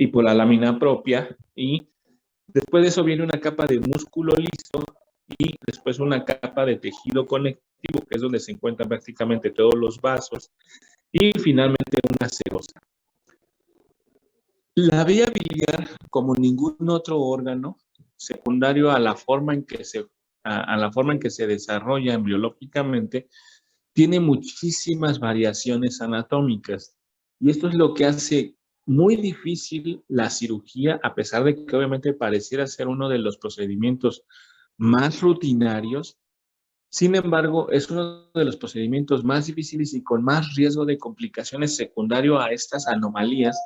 y por la lámina propia, y después de eso viene una capa de músculo liso y después una capa de tejido conectivo, que es donde se encuentran prácticamente todos los vasos, y finalmente una serosa. La vía biliar, como ningún otro órgano, secundario a la forma en que se desarrolla embriológicamente, tiene muchísimas variaciones anatómicas. Y esto es lo que hace muy difícil la cirugía, a pesar de que obviamente pareciera ser uno de los procedimientos más rutinarios. Sin embargo, es uno de los procedimientos más difíciles y con más riesgo de complicaciones secundario a estas anomalías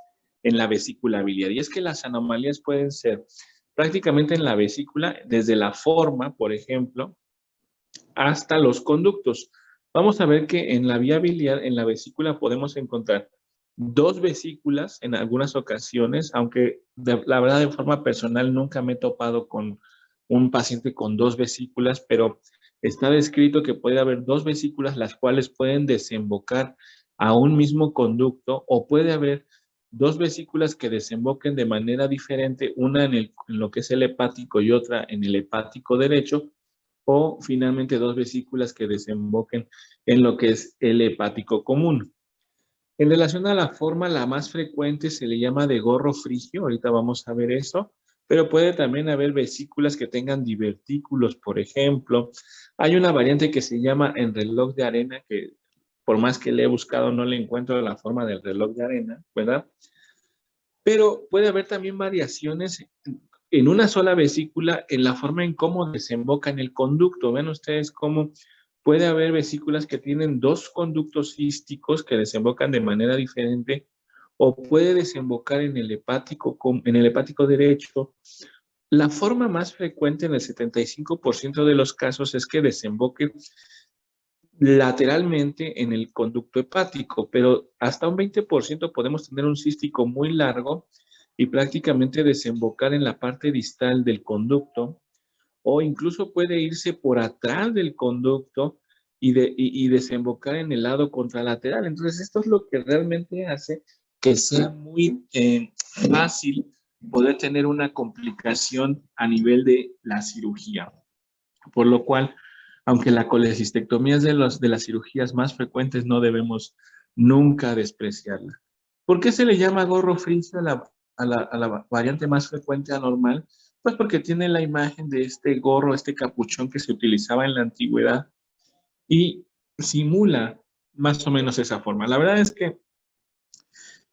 en la vesícula biliar. Y es que las anomalías pueden ser prácticamente en la vesícula, desde la forma, por ejemplo, hasta los conductos. Vamos a ver que en la vía biliar, en la vesícula, podemos encontrar dos vesículas en algunas ocasiones, aunque la verdad de forma personal nunca me he topado con un paciente con dos vesículas, pero está descrito que puede haber dos vesículas las cuales pueden desembocar a un mismo conducto, o puede haber dos vesículas que desemboquen de manera diferente, una en lo que es el hepático y otra en el hepático derecho, o finalmente dos vesículas que desemboquen en lo que es el hepático común. En relación a la forma, la más frecuente se le llama de gorro frigio, ahorita vamos a ver eso, pero puede también haber vesículas que tengan divertículos, por ejemplo. Hay una variante que se llama en reloj de arena, que por más que le he buscado no le encuentro la forma del reloj de arena, ¿verdad? Pero puede haber también variaciones en una sola vesícula en la forma en cómo desemboca en el conducto. Ven ustedes cómo puede haber vesículas que tienen dos conductos císticos que desembocan de manera diferente, o puede desembocar en el hepático derecho. La forma más frecuente en el 75% de los casos es que desemboque lateralmente en el conducto hepático, pero hasta un 20% podemos tener un cístico muy largo y prácticamente desembocar en la parte distal del conducto, o incluso puede irse por atrás del conducto y desembocar en el lado contralateral. Entonces, esto es lo que realmente hace que sea muy fácil poder tener una complicación a nivel de la cirugía. Por lo cual, aunque la colecistectomía es de las cirugías más frecuentes, no debemos nunca despreciarla. ¿Por qué se le llama gorro frigio a la variante más frecuente anormal? Pues porque tiene la imagen de este gorro, este capuchón que se utilizaba en la antigüedad y simula más o menos esa forma. La verdad es que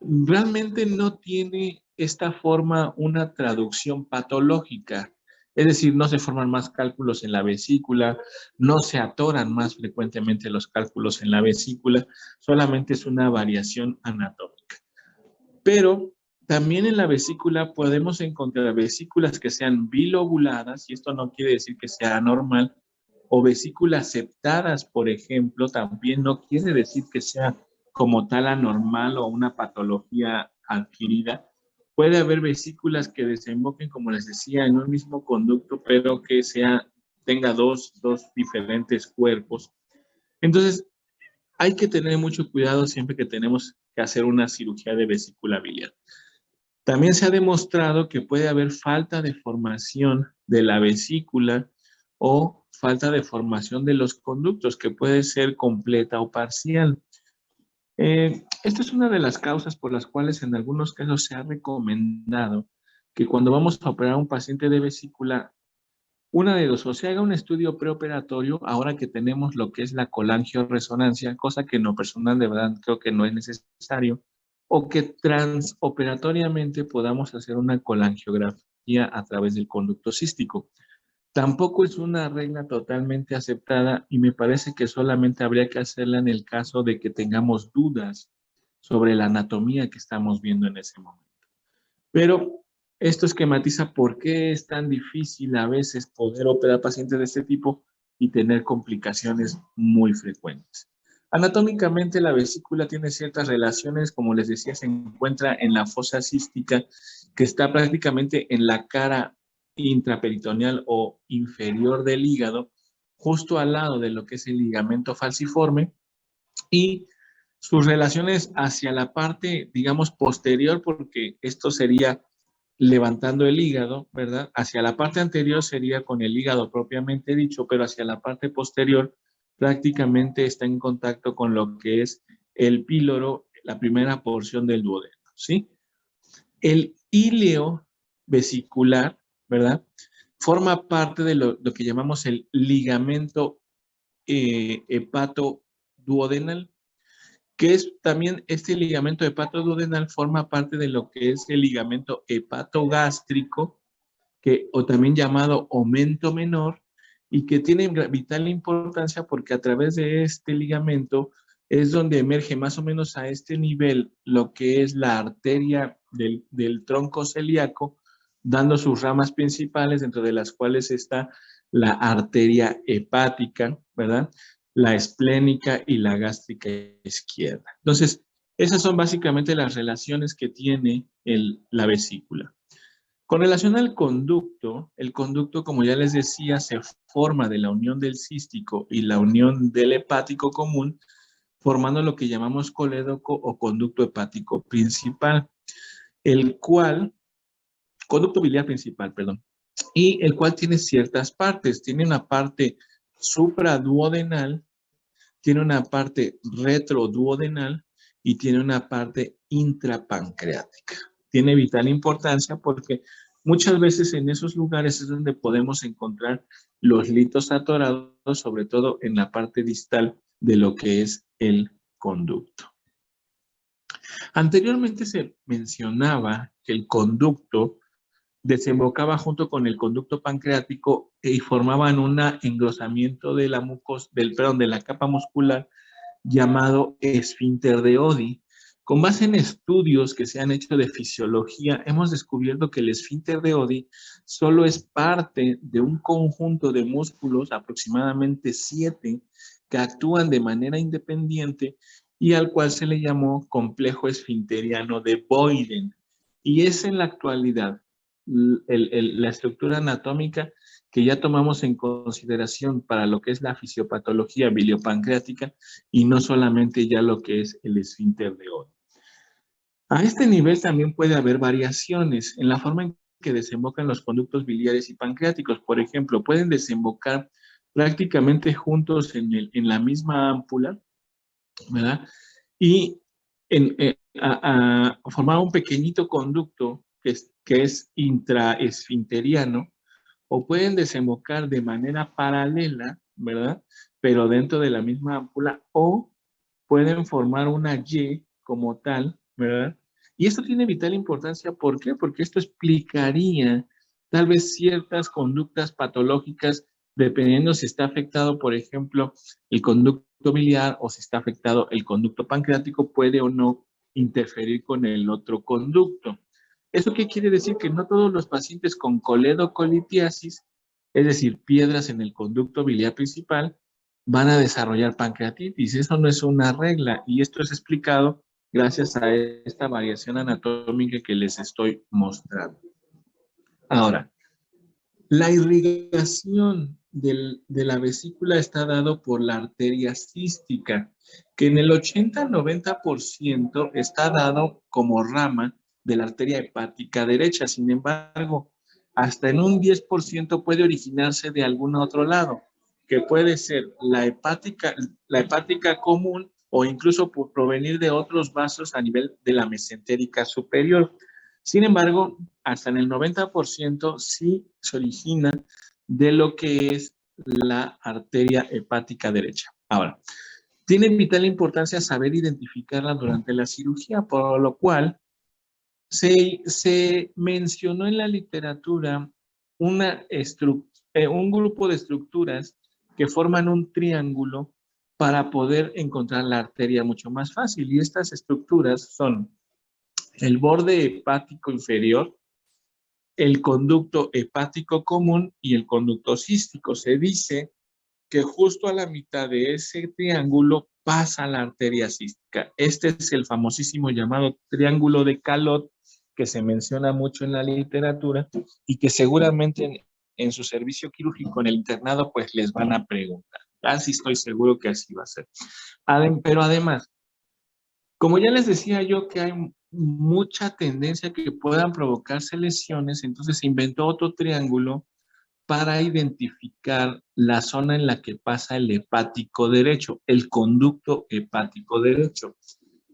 realmente no tiene esta forma una traducción patológica. Es decir, no se forman más cálculos en la vesícula, no se atoran más frecuentemente los cálculos en la vesícula, solamente es una variación anatómica. Pero también en la vesícula podemos encontrar vesículas que sean bilobuladas, y esto no quiere decir que sea anormal, o vesículas septadas, por ejemplo, también no quiere decir que sea como tal anormal o una patología adquirida. Puede haber vesículas que desemboquen, como les decía, en un mismo conducto, pero que tenga dos diferentes cuerpos. Entonces, hay que tener mucho cuidado siempre que tenemos que hacer una cirugía de vesícula biliar. También se ha demostrado que puede haber falta de formación de la vesícula o falta de formación de los conductos, que puede ser completa o parcial. Esta es una de las causas por las cuales en algunos casos se ha recomendado que cuando vamos a operar a un paciente de vesícula, una de dos, o se haga un estudio preoperatorio, ahora que tenemos lo que es la colangioresonancia, cosa que en lo personal de verdad creo que no es necesario, o que transoperatoriamente podamos hacer una colangiografía a través del conducto cístico. Tampoco es una regla totalmente aceptada y me parece que solamente habría que hacerla en el caso de que tengamos dudas sobre la anatomía que estamos viendo en ese momento. Pero esto esquematiza por qué es tan difícil a veces poder operar pacientes de este tipo y tener complicaciones muy frecuentes. Anatómicamente, la vesícula tiene ciertas relaciones, como les decía, se encuentra en la fosa cística, que está prácticamente en la cara intraperitoneal o inferior del hígado, justo al lado de lo que es el ligamento falciforme, y Sus relaciones hacia la parte, digamos, posterior, porque esto sería levantando el hígado, ¿verdad? Hacia la parte anterior sería con el hígado propiamente dicho, pero hacia la parte posterior prácticamente está en contacto con lo que es el píloro, la primera porción del duodeno, ¿sí? El íleo vesicular, ¿verdad? Forma parte de lo que llamamos el ligamento hepatoduodenal, que es también este ligamento hepatoduodenal forma parte de lo que es el ligamento hepatogástrico, que, o también llamado aumento menor, y que tiene vital importancia porque a través de este ligamento es donde emerge más o menos a este nivel lo que es la arteria del tronco celíaco, dando sus ramas principales, dentro de las cuales está la arteria hepática, ¿verdad? La esplénica y la gástrica izquierda. Entonces, esas son básicamente las relaciones que tiene la vesícula. Con relación al conducto, el conducto, como ya les decía, se forma de la unión del cístico y la unión del hepático común, formando lo que llamamos colédoco o conducto hepático principal, el cual, conducto biliar principal, perdón, y el cual tiene ciertas partes. Tiene una parte supraduodenal, tiene una parte retroduodenal y tiene una parte intrapancreática. Tiene vital importancia porque muchas veces en esos lugares es donde podemos encontrar los litos atorados, sobre todo en la parte distal de lo que es el conducto. Anteriormente se mencionaba que el conducto desembocaba junto con el conducto pancreático y formaban un engrosamiento de la de la capa muscular llamado esfínter de Oddi. Con base en estudios que se han hecho de fisiología, hemos descubierto que el esfínter de Oddi solo es parte de un conjunto de músculos, aproximadamente 7, que actúan de manera independiente y al cual se le llamó complejo esfinteriano de Boyden. Y es en la actualidad la estructura anatómica que ya tomamos en consideración para lo que es la fisiopatología biliopancreática y no solamente ya lo que es el esfínter de Oddi. A este nivel también puede haber variaciones en la forma en que desembocan los conductos biliares y pancreáticos. Por ejemplo, pueden desembocar prácticamente juntos en la misma ámpula, ¿verdad? Y formar un pequeñito conducto que es intraesfinteriano, o pueden desembocar de manera paralela, ¿verdad? Pero dentro de la misma ámpula, o pueden formar una Y como tal, ¿verdad? Y esto tiene vital importancia, ¿por qué? Porque esto explicaría tal vez ciertas conductas patológicas, dependiendo si está afectado, por ejemplo, el conducto biliar o si está afectado el conducto pancreático, puede o no interferir con el otro conducto. ¿Eso qué quiere decir? Que no todos los pacientes con coledocolitiasis, es decir, piedras en el conducto biliar principal, van a desarrollar pancreatitis. Eso no es una regla y esto es explicado gracias a esta variación anatómica que les estoy mostrando. Ahora, la irrigación de la vesícula está dado por la arteria cística, que en el 80-90% está dado como rama de la arteria hepática derecha. Sin embargo, hasta en un 10% puede originarse de algún otro lado, que puede ser la hepática común o incluso por provenir de otros vasos a nivel de la mesentérica superior. Sin embargo, hasta en el 90% sí se origina de lo que es la arteria hepática derecha. Ahora, tiene vital importancia saber identificarla durante la cirugía, por lo cual se mencionó en la literatura un grupo de estructuras que forman un triángulo para poder encontrar la arteria mucho más fácil. Y estas estructuras son el borde hepático inferior, el conducto hepático común y el conducto cístico. Se dice que justo a la mitad de ese triángulo pasa la arteria cística. Este es el famosísimo llamado triángulo de Calot, que se menciona mucho en la literatura y que seguramente en su servicio quirúrgico en el internado pues les van a preguntar. Casi estoy seguro que así va a ser. Pero además, Como ya les decía yo que hay mucha tendencia a que puedan provocarse lesiones, entonces se inventó otro triángulo para identificar la zona en la que pasa el hepático derecho, el conducto hepático derecho.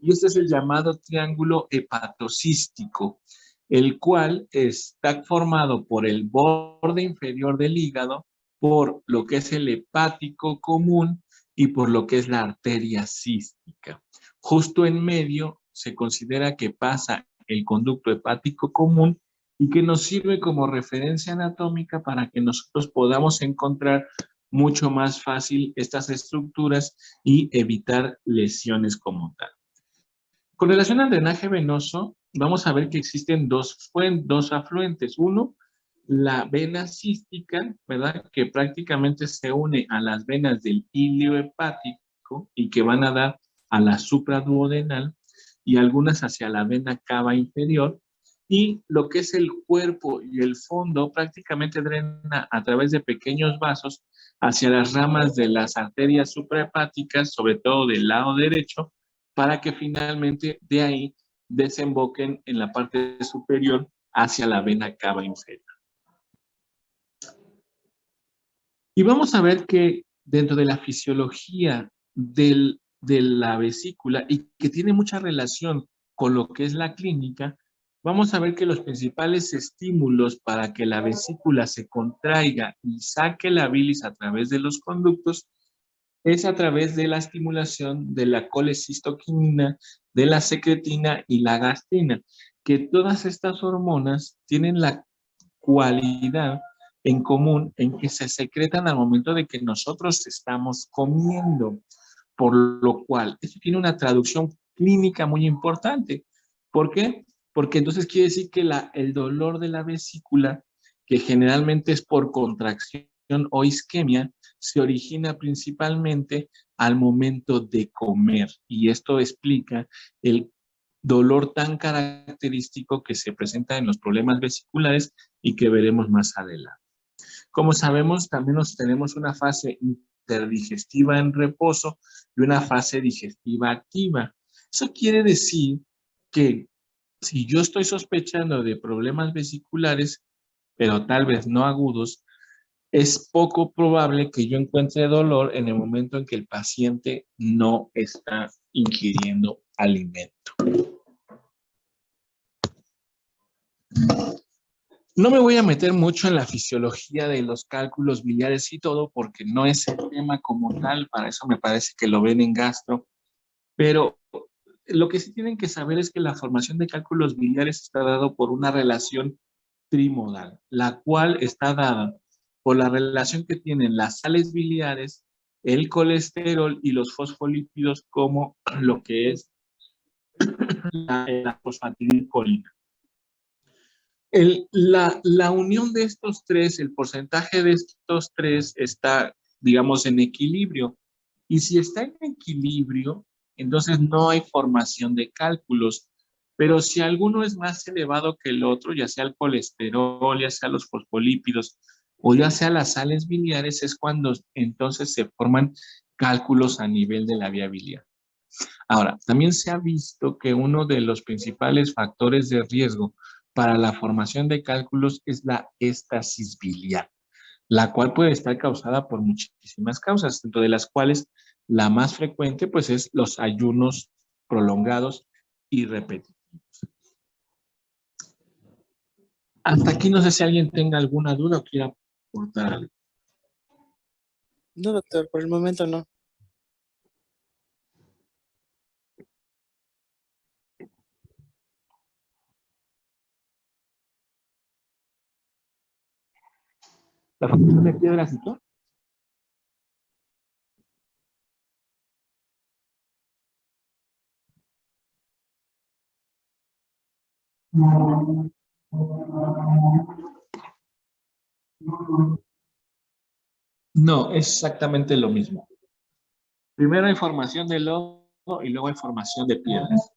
Y este es el llamado triángulo hepatocístico, el cual está formado por el borde inferior del hígado, por lo que es el hepático común y por lo que es la arteria cística. Justo en medio se considera que pasa el conducto hepático común y que nos sirve como referencia anatómica para que nosotros podamos encontrar mucho más fácil estas estructuras y evitar lesiones como tal. Con relación al drenaje venoso, vamos a ver que existen dos afluentes. Uno, la vena cística, ¿verdad? Que prácticamente se une a las venas del ilio hepático y que van a dar a la supraduodenal y algunas hacia la vena cava inferior. Y lo que es el cuerpo y el fondo prácticamente drena a través de pequeños vasos hacia las ramas de las arterias suprahepáticas, sobre todo del lado derecho, para que finalmente de ahí desemboquen en la parte superior hacia la vena cava inferior. Y vamos a ver que dentro de la fisiología de la vesícula y que tiene mucha relación con lo que es la clínica, vamos a ver que los principales estímulos para que la vesícula se contraiga y saque la bilis a través de los conductos es a través de la estimulación de la colecistoquinina, de la secretina y la gastrina, que todas estas hormonas tienen la cualidad en común en que se secretan al momento de que nosotros estamos comiendo, por lo cual esto tiene una traducción clínica muy importante. ¿Por qué? Porque entonces quiere decir que el dolor de la vesícula, que generalmente es por contracción o isquemia, se origina principalmente al momento de comer. Y esto explica el dolor tan característico que se presenta en los problemas vesiculares y que veremos más adelante. Como sabemos, también tenemos una fase interdigestiva en reposo y una fase digestiva activa. Eso quiere decir que si yo estoy sospechando de problemas vesiculares, pero tal vez no agudos, es poco probable que yo encuentre dolor en el momento en que el paciente no está ingiriendo alimento. No me voy a meter mucho en la fisiología de los cálculos biliares y todo, porque no es el tema como tal, para eso me parece que lo ven en gastro, pero lo que sí tienen que saber es que la formación de cálculos biliares está dado por una relación trimodal, la cual está dada por la relación que tienen las sales biliares, el colesterol y los fosfolípidos, como lo que es la fosfatidilcolina. La unión de estos tres, el porcentaje de estos tres está, digamos, en equilibrio. Y si está en equilibrio, entonces no hay formación de cálculos. Pero si alguno es más elevado que el otro, ya sea el colesterol, ya sea los fosfolípidos o ya sea las sales biliares, es cuando entonces se forman cálculos a nivel de la vía biliar. Ahora, también se ha visto que uno de los principales factores de riesgo para la formación de cálculos es la éstasis biliar, la cual puede estar causada por muchísimas causas, dentro de las cuales la más frecuente pues es los ayunos prolongados y repetitivos. Hasta aquí no sé si alguien tenga alguna duda o quiera aportar algo. No, doctor, por el momento no. ¿La formación de piedras y todo? No, es exactamente lo mismo. Primero hay formación de lodo y luego hay formación de piedras.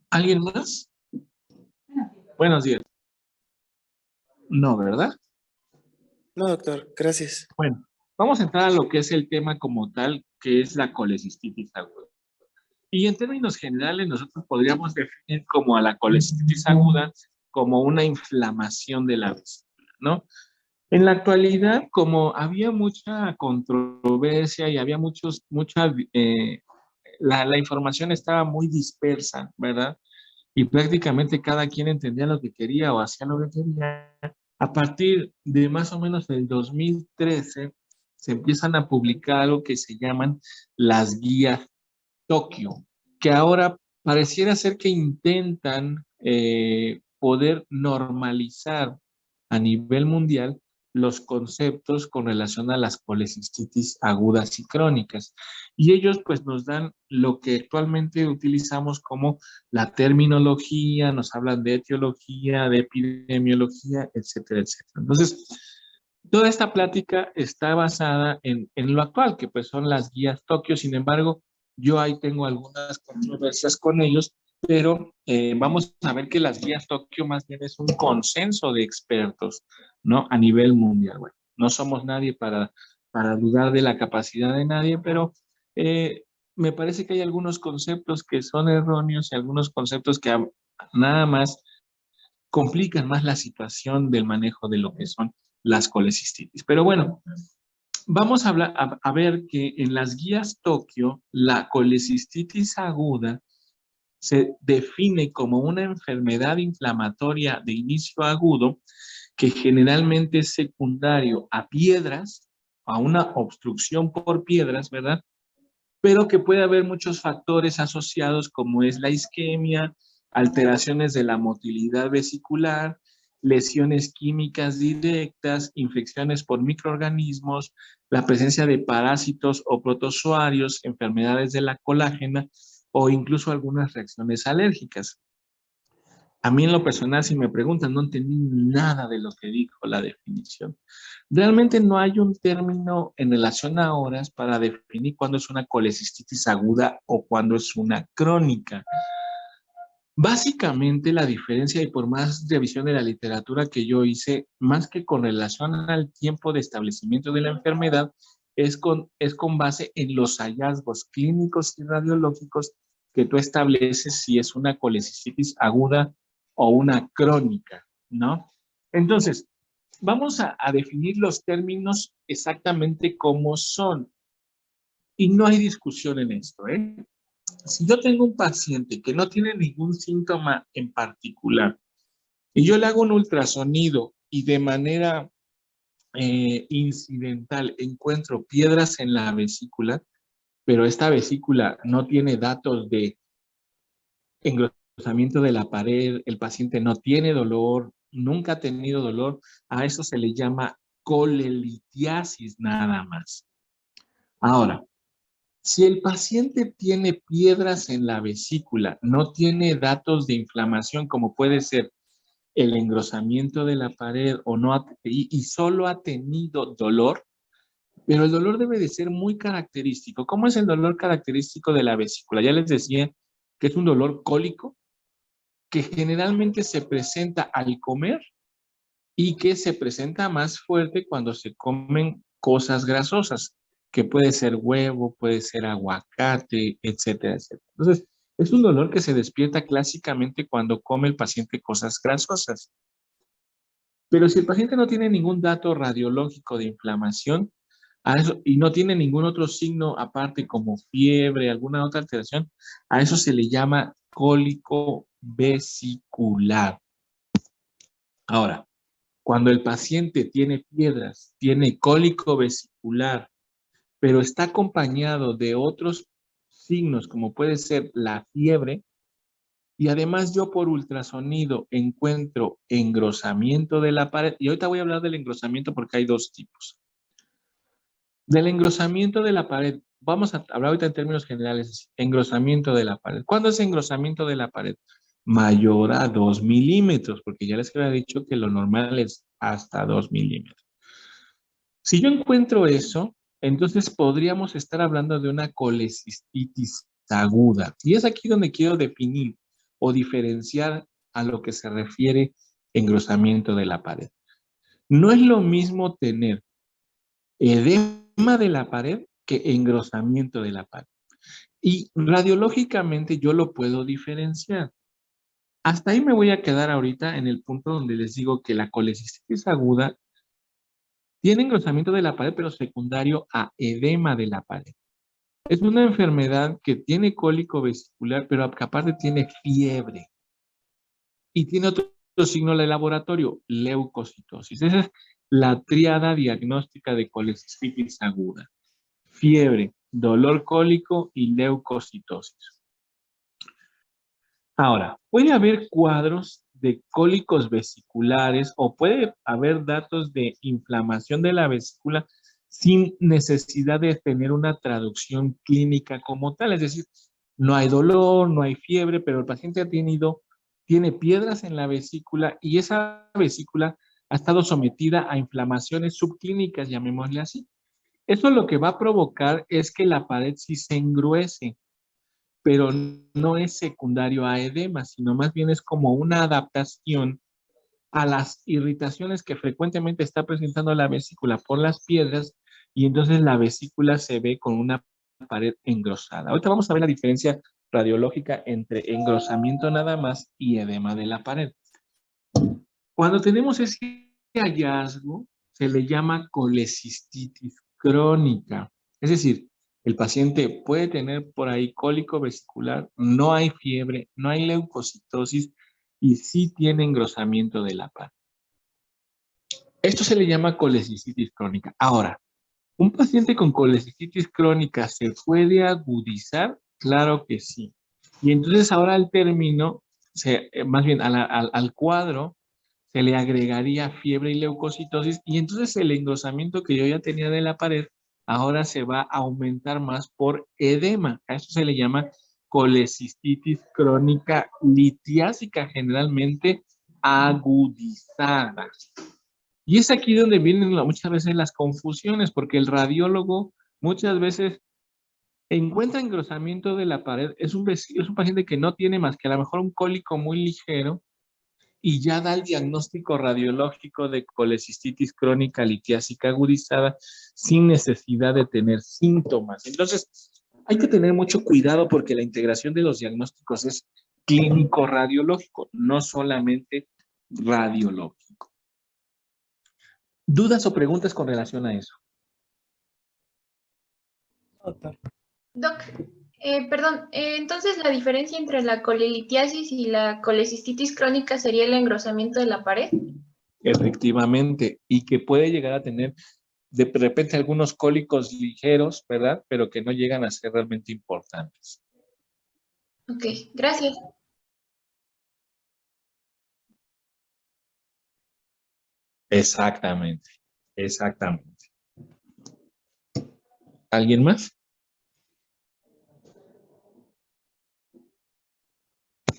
¿Alguien más? Buenos días. No, ¿verdad? No, doctor, gracias. Bueno, vamos a entrar a lo que es el tema como tal, que es la colecistitis aguda. Y en términos generales, nosotros podríamos definir como a la colecistitis aguda como una inflamación de la vesícula, ¿no? En la actualidad, como había mucha controversia y había la información estaba muy dispersa, ¿verdad? Y prácticamente cada quien entendía lo que quería o hacía lo que quería. A partir de más o menos del 2013, se empiezan a publicar algo que se llaman las guías Tokio, que ahora pareciera ser que intentan poder normalizar a nivel mundial los conceptos con relación a las colecistitis agudas y crónicas. Y ellos pues nos dan lo que actualmente utilizamos como la terminología, nos hablan de etiología, de epidemiología, etcétera, etcétera. Entonces, toda esta plática está basada en lo actual, que pues son las guías Tokio. Sin embargo, yo ahí tengo algunas controversias con ellos, pero vamos a ver que las guías Tokio más bien es un consenso de expertos, ¿no? A nivel mundial. Bueno, no somos nadie para dudar de la capacidad de nadie, pero eh, me parece que hay algunos conceptos que son erróneos y algunos conceptos que nada más complican más la situación del manejo de lo que son las colecistitis. Pero bueno, vamos a, hablar, a ver que en las guías Tokio, la colecistitis aguda se define como una enfermedad inflamatoria de inicio agudo que generalmente es secundario a piedras, a una obstrucción por piedras, ¿verdad? Pero que puede haber muchos factores asociados como es la isquemia, alteraciones de la motilidad vesicular, lesiones químicas directas, infecciones por microorganismos, la presencia de parásitos o protozoarios, enfermedades de la colágena o incluso algunas reacciones alérgicas. A mí en lo personal, si me preguntan, no entendí nada de lo que dijo la definición. Realmente no hay un término en relación a horas para definir cuándo es una colecistitis aguda o cuándo es una crónica. Básicamente la diferencia, y por más revisión de la literatura que yo hice, más que con relación al tiempo de establecimiento de la enfermedad, es con base en los hallazgos clínicos y radiológicos que tú estableces si es una colecistitis aguda o una crónica, ¿no? Entonces, vamos a definir los términos exactamente como son. Y no hay discusión en esto, ¿eh? Si yo tengo un paciente que no tiene ningún síntoma en particular y yo le hago un ultrasonido y de manera incidental encuentro piedras en la vesícula, pero esta vesícula no tiene datos de engrosamiento de la pared, el paciente no tiene dolor, nunca ha tenido dolor, a eso se le llama colelitiasis nada más. Ahora, si el paciente tiene piedras en la vesícula, no tiene datos de inflamación como puede ser el engrosamiento de la pared o no y solo ha tenido dolor, pero el dolor debe de ser muy característico. ¿Cómo es el dolor característico de la vesícula? Ya les decía que es un dolor cólico que generalmente se presenta al comer y que se presenta más fuerte cuando se comen cosas grasosas, que puede ser huevo, puede ser aguacate, etcétera, etcétera. Entonces, es un dolor que se despierta clásicamente cuando come el paciente cosas grasosas. Pero si el paciente no tiene ningún dato radiológico de inflamación y no tiene ningún otro signo aparte como fiebre, alguna otra alteración, a eso se le llama cólico vesicular. Ahora, cuando el paciente tiene piedras, tiene cólico vesicular, pero está acompañado de otros signos como puede ser la fiebre, y además yo por ultrasonido encuentro engrosamiento de la pared, y ahorita voy a hablar del engrosamiento porque hay dos tipos. Del engrosamiento de la pared, vamos a hablar ahorita en términos generales, engrosamiento de la pared. ¿Cuándo es engrosamiento de la pared? Mayor a 2 milímetros, porque ya les había dicho que lo normal es hasta 2 milímetros. Si yo encuentro eso, entonces podríamos estar hablando de una colecistitis aguda. Y es aquí donde quiero definir o diferenciar a lo que se refiere engrosamiento de la pared. No es lo mismo tener edema de la pared que engrosamiento de la pared. Y radiológicamente yo lo puedo diferenciar. Hasta ahí me voy a quedar ahorita en el punto donde les digo que la colecistitis aguda tiene engrosamiento de la pared, pero secundario a edema de la pared. Es una enfermedad que tiene cólico vesicular, pero que aparte tiene fiebre. Y tiene otro signo de laboratorio, leucocitosis. Esa es la tríada diagnóstica de colecistitis aguda. Fiebre, dolor cólico y leucocitosis. Ahora, puede haber cuadros de cólicos vesiculares o puede haber datos de inflamación de la vesícula sin necesidad de tener una traducción clínica como tal. Es decir, no hay dolor, no hay fiebre, pero el paciente tiene piedras en la vesícula y esa vesícula ha estado sometida a inflamaciones subclínicas, llamémosle así. Eso lo que va a provocar es que la pared sí se engruese, pero no es secundario a edema, sino más bien es como una adaptación a las irritaciones que frecuentemente está presentando la vesícula por las piedras y entonces la vesícula se ve con una pared engrosada. Ahorita vamos a ver la diferencia radiológica entre engrosamiento nada más y edema de la pared. Cuando tenemos ese hallazgo, se le llama colecistitis crónica. Es decir, el paciente puede tener por ahí cólico vesicular, no hay fiebre, no hay leucocitosis y sí tiene engrosamiento de la pared. Esto se le llama colecistitis crónica. Ahora, ¿un paciente con colecistitis crónica se puede agudizar? Claro que sí. Y entonces ahora al término, más bien al cuadro, se le agregaría fiebre y leucocitosis y entonces el engrosamiento que yo ya tenía de la pared ahora se va a aumentar más por edema. A eso se le llama colecistitis crónica litiásica, generalmente agudizada. Y es aquí donde vienen muchas veces las confusiones, porque el radiólogo muchas veces encuentra engrosamiento de la pared, es un paciente que no tiene más que a lo mejor un cólico muy ligero y ya da el diagnóstico radiológico de colecistitis crónica litiásica agudizada sin necesidad de tener síntomas. Entonces, hay que tener mucho cuidado porque la integración de los diagnósticos es clínico radiológico, no solamente radiológico. ¿Dudas o preguntas con relación a eso? Doctor. Doc, perdón, entonces la diferencia entre la colelitiasis y la colecistitis crónica sería el engrosamiento de la pared. Efectivamente, y que puede llegar a tener de repente algunos cólicos ligeros, ¿verdad? Pero que no llegan a ser realmente importantes. Ok, gracias. Exactamente, exactamente. ¿Alguien más?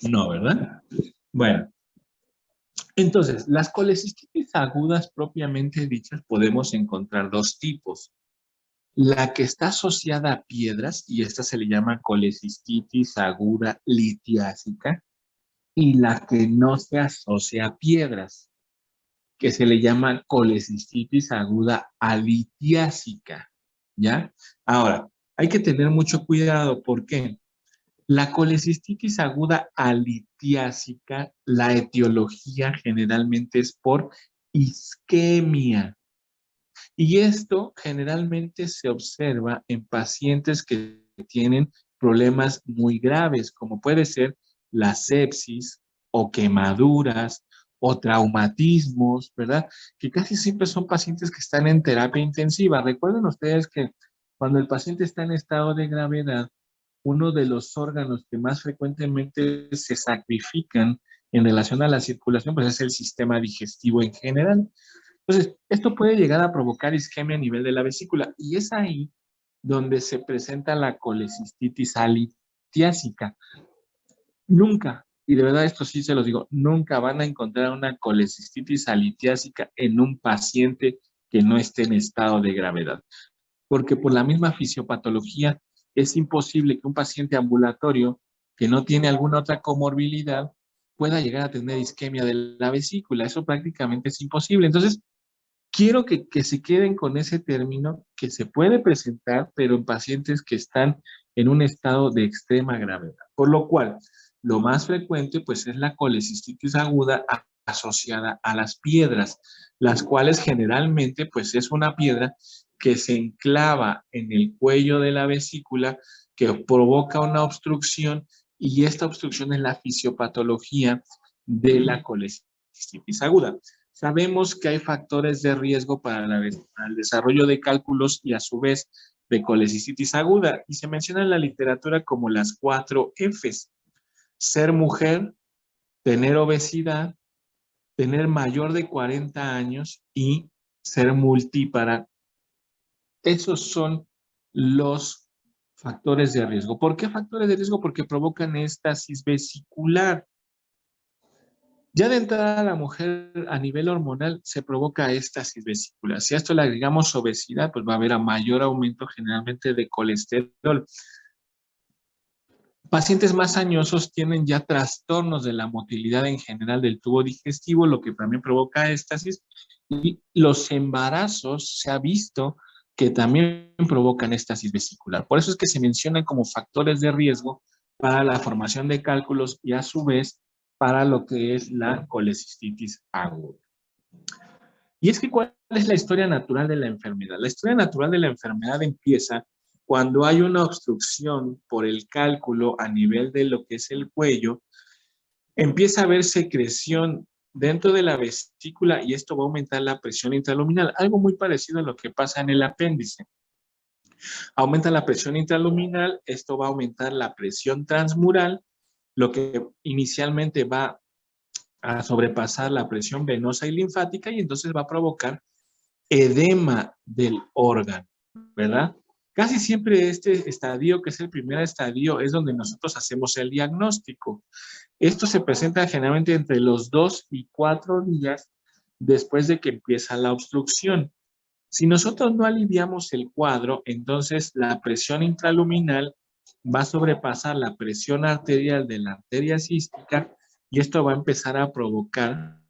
No, ¿verdad? Bueno, entonces, las colecistitis agudas propiamente dichas podemos encontrar dos tipos. La que está asociada a piedras, y esta se le llama colecistitis aguda litiásica, y la que no se asocia a piedras, que se le llama colecistitis aguda alitiásica, ¿ya? Ahora, hay que tener mucho cuidado, ¿por qué? La colecistitis aguda alitiásica, la etiología generalmente es por isquemia. Y esto generalmente se observa en pacientes que tienen problemas muy graves, como puede ser la sepsis o quemaduras o traumatismos, ¿verdad? Que casi siempre son pacientes que están en terapia intensiva. Recuerden ustedes que cuando el paciente está en estado de gravedad, uno de los órganos que más frecuentemente se sacrifican en relación a la circulación, pues es el sistema digestivo en general. Entonces, esto puede llegar a provocar isquemia a nivel de la vesícula y es ahí donde se presenta la colecistitis alitiásica. Nunca, y de verdad esto sí se los digo, nunca van a encontrar una colecistitis alitiásica en un paciente que no esté en estado de gravedad, porque por la misma fisiopatología es imposible que un paciente ambulatorio que no tiene alguna otra comorbilidad pueda llegar a tener isquemia de la vesícula. Eso prácticamente es imposible. Entonces, quiero que se queden con ese término que se puede presentar, pero en pacientes que están en un estado de extrema gravedad. Por lo cual, lo más frecuente pues es la colecistitis aguda asociada a las piedras, las cuales generalmente pues es una piedra que se enclava en el cuello de la vesícula, que provoca una obstrucción, y esta obstrucción es la fisiopatología de la colecistitis aguda. Sabemos que hay factores de riesgo para el desarrollo de cálculos y a su vez de colecistitis aguda, y se menciona en la literatura como las 4 Fs: ser mujer, tener obesidad, tener mayor de 40 años y ser multípara. Esos son los factores de riesgo. ¿Por qué factores de riesgo? Porque provocan éstasis vesicular. Ya de entrada, la mujer a nivel hormonal se provoca éstasis vesicular. Si a esto le agregamos obesidad, pues va a haber un mayor aumento generalmente de colesterol. Pacientes más añosos tienen ya trastornos de la motilidad en general del tubo digestivo, lo que también provoca éstasis. Y los embarazos se ha visto que también provocan éstasis vesicular. Por eso es que se mencionan como factores de riesgo para la formación de cálculos y a su vez para lo que es la colecistitis aguda. Y es que, ¿cuál es la historia natural de la enfermedad? La historia natural de la enfermedad empieza cuando hay una obstrucción por el cálculo a nivel de lo que es el cuello. Empieza a haber secreción dentro de la vesícula y esto va a aumentar la presión intraluminal, algo muy parecido a lo que pasa en el apéndice. Aumenta la presión intraluminal, esto va a aumentar la presión transmural, lo que inicialmente va a sobrepasar la presión venosa y linfática y entonces va a provocar edema del órgano, ¿verdad? Casi siempre este estadio, que es el primer estadio, es donde nosotros hacemos el diagnóstico. Esto se presenta generalmente entre los 2 y 4 días después de que empieza la obstrucción. Si nosotros no aliviamos el cuadro, entonces la presión intraluminal va a sobrepasar la presión arterial de la arteria cística y esto va a empezar a provocar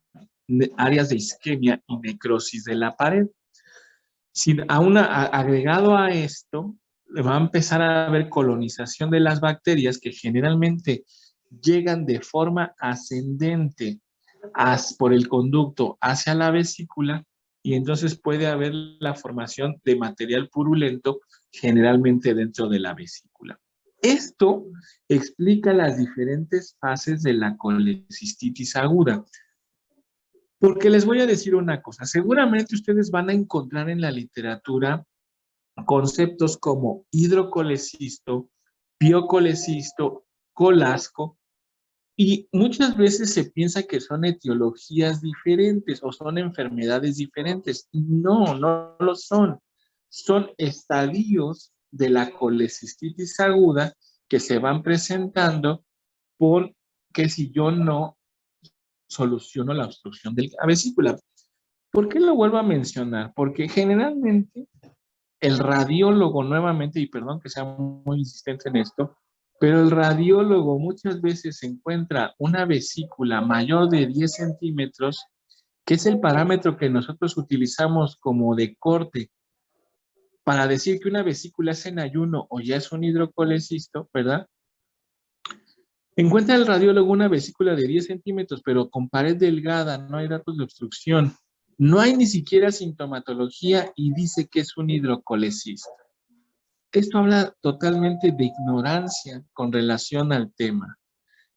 áreas de isquemia y necrosis de la pared. Agregado a esto, va a empezar a haber colonización de las bacterias que generalmente llegan de forma ascendente por el conducto hacia la vesícula y entonces puede haber la formación de material purulento generalmente dentro de la vesícula. Esto explica las diferentes fases de la colecistitis aguda. Porque les voy a decir una cosa, seguramente ustedes van a encontrar en la literatura conceptos como hidrocolecisto, piocolecisto, colasco, y muchas veces se piensa que son etiologías diferentes o son enfermedades diferentes. No, no lo son. Son estadios de la colecistitis aguda que se van presentando porque si yo no soluciono la obstrucción de la vesícula. ¿Por qué lo vuelvo a mencionar? Porque generalmente el radiólogo, nuevamente, y perdón que sea muy insistente en esto, pero el radiólogo muchas veces encuentra una vesícula mayor de 10 centímetros, que es el parámetro que nosotros utilizamos como de corte para decir que una vesícula es en ayuno o ya es un hidrocolecisto, ¿verdad? Encuentra el radiólogo una vesícula de 10 centímetros, pero con pared delgada, no hay datos de obstrucción. No hay ni siquiera sintomatología y dice que es un hidrocolecisto. Esto habla totalmente de ignorancia con relación al tema.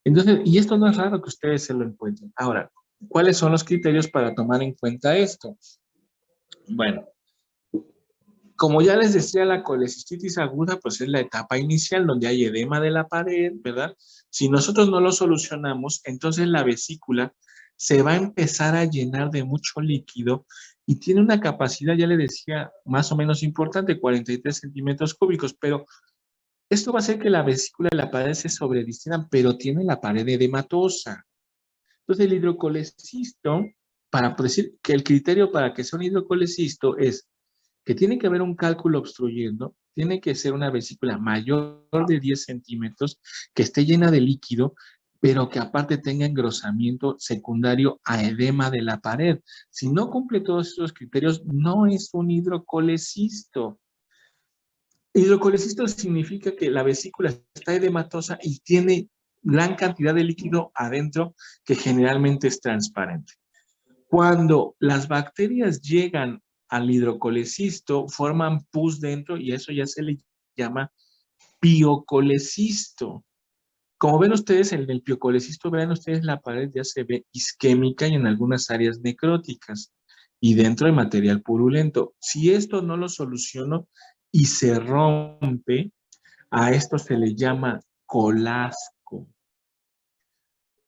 Entonces, y esto no es raro que ustedes se lo encuentren. Ahora, ¿cuáles son los criterios para tomar en cuenta esto? Bueno, como ya les decía, la colecistitis aguda, pues es la etapa inicial donde hay edema de la pared, ¿verdad? Si nosotros no lo solucionamos, entonces la vesícula se va a empezar a llenar de mucho líquido y tiene una capacidad, ya le decía, más o menos importante, 43 centímetros cúbicos, pero esto va a hacer que la vesícula y la pared se sobredistingan, pero tiene la pared edematosa. Entonces el hidrocolecisto, para decir que el criterio para que sea un hidrocolecisto es que tiene que haber un cálculo obstruyendo, tiene que ser una vesícula mayor de 10 centímetros, que esté llena de líquido, pero que aparte tenga engrosamiento secundario a edema de la pared. Si no cumple todos esos criterios, no es un hidrocolecisto. Hidrocolecisto significa que la vesícula está edematosa y tiene gran cantidad de líquido adentro que generalmente es transparente. Cuando las bacterias llegan al hidrocolecisto, forman pus dentro y eso ya se le llama piocolecisto. Como ven ustedes, en el piocolecisto, vean ustedes la pared ya se ve isquémica y en algunas áreas necróticas. Y dentro hay material purulento. Si esto no lo soluciono y se rompe, a esto se le llama colasco.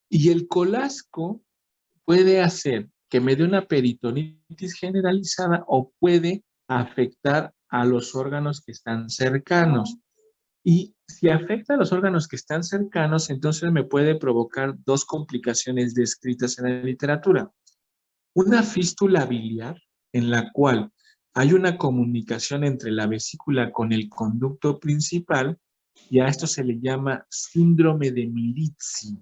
Y el colasco puede hacer que me dé una peritonitis generalizada o puede afectar a los órganos que están cercanos. Y si afecta a los órganos que están cercanos, entonces me puede provocar dos complicaciones descritas en la literatura. Una fístula biliar, en la cual hay una comunicación entre la vesícula con el conducto principal, y a esto se le llama síndrome de Milizzi,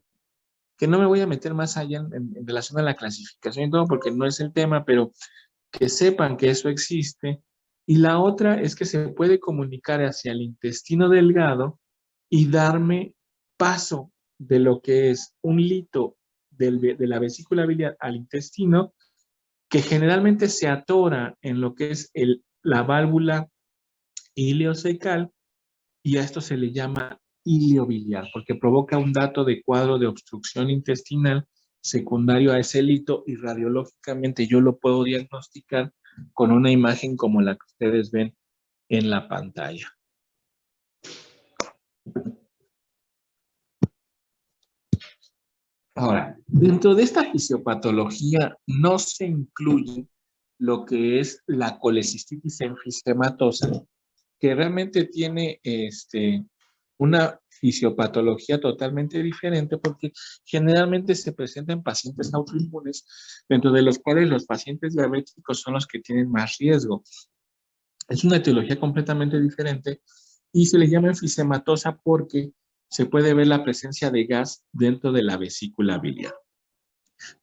que no me voy a meter más allá en relación a la clasificación y todo, porque no es el tema, pero que sepan que eso existe. Y la otra es que se puede comunicar hacia el intestino delgado y darme paso de lo que es un lito de la vesícula biliar al intestino, que generalmente se atora en lo que es la válvula ileocecal, y a esto se le llama iliobiliar, porque provoca un dato de cuadro de obstrucción intestinal secundario a ese lito, y radiológicamente yo lo puedo diagnosticar con una imagen como la que ustedes ven en la pantalla. Ahora, dentro de esta fisiopatología no se incluye lo que es la colecistitis enfisematosa, que realmente tiene una fisiopatología totalmente diferente, porque generalmente se presenta en pacientes autoinmunes, dentro de los cuales los pacientes diabéticos son los que tienen más riesgo. Es una etiología completamente diferente y se le llama enfisematosa porque se puede ver la presencia de gas dentro de la vesícula biliar.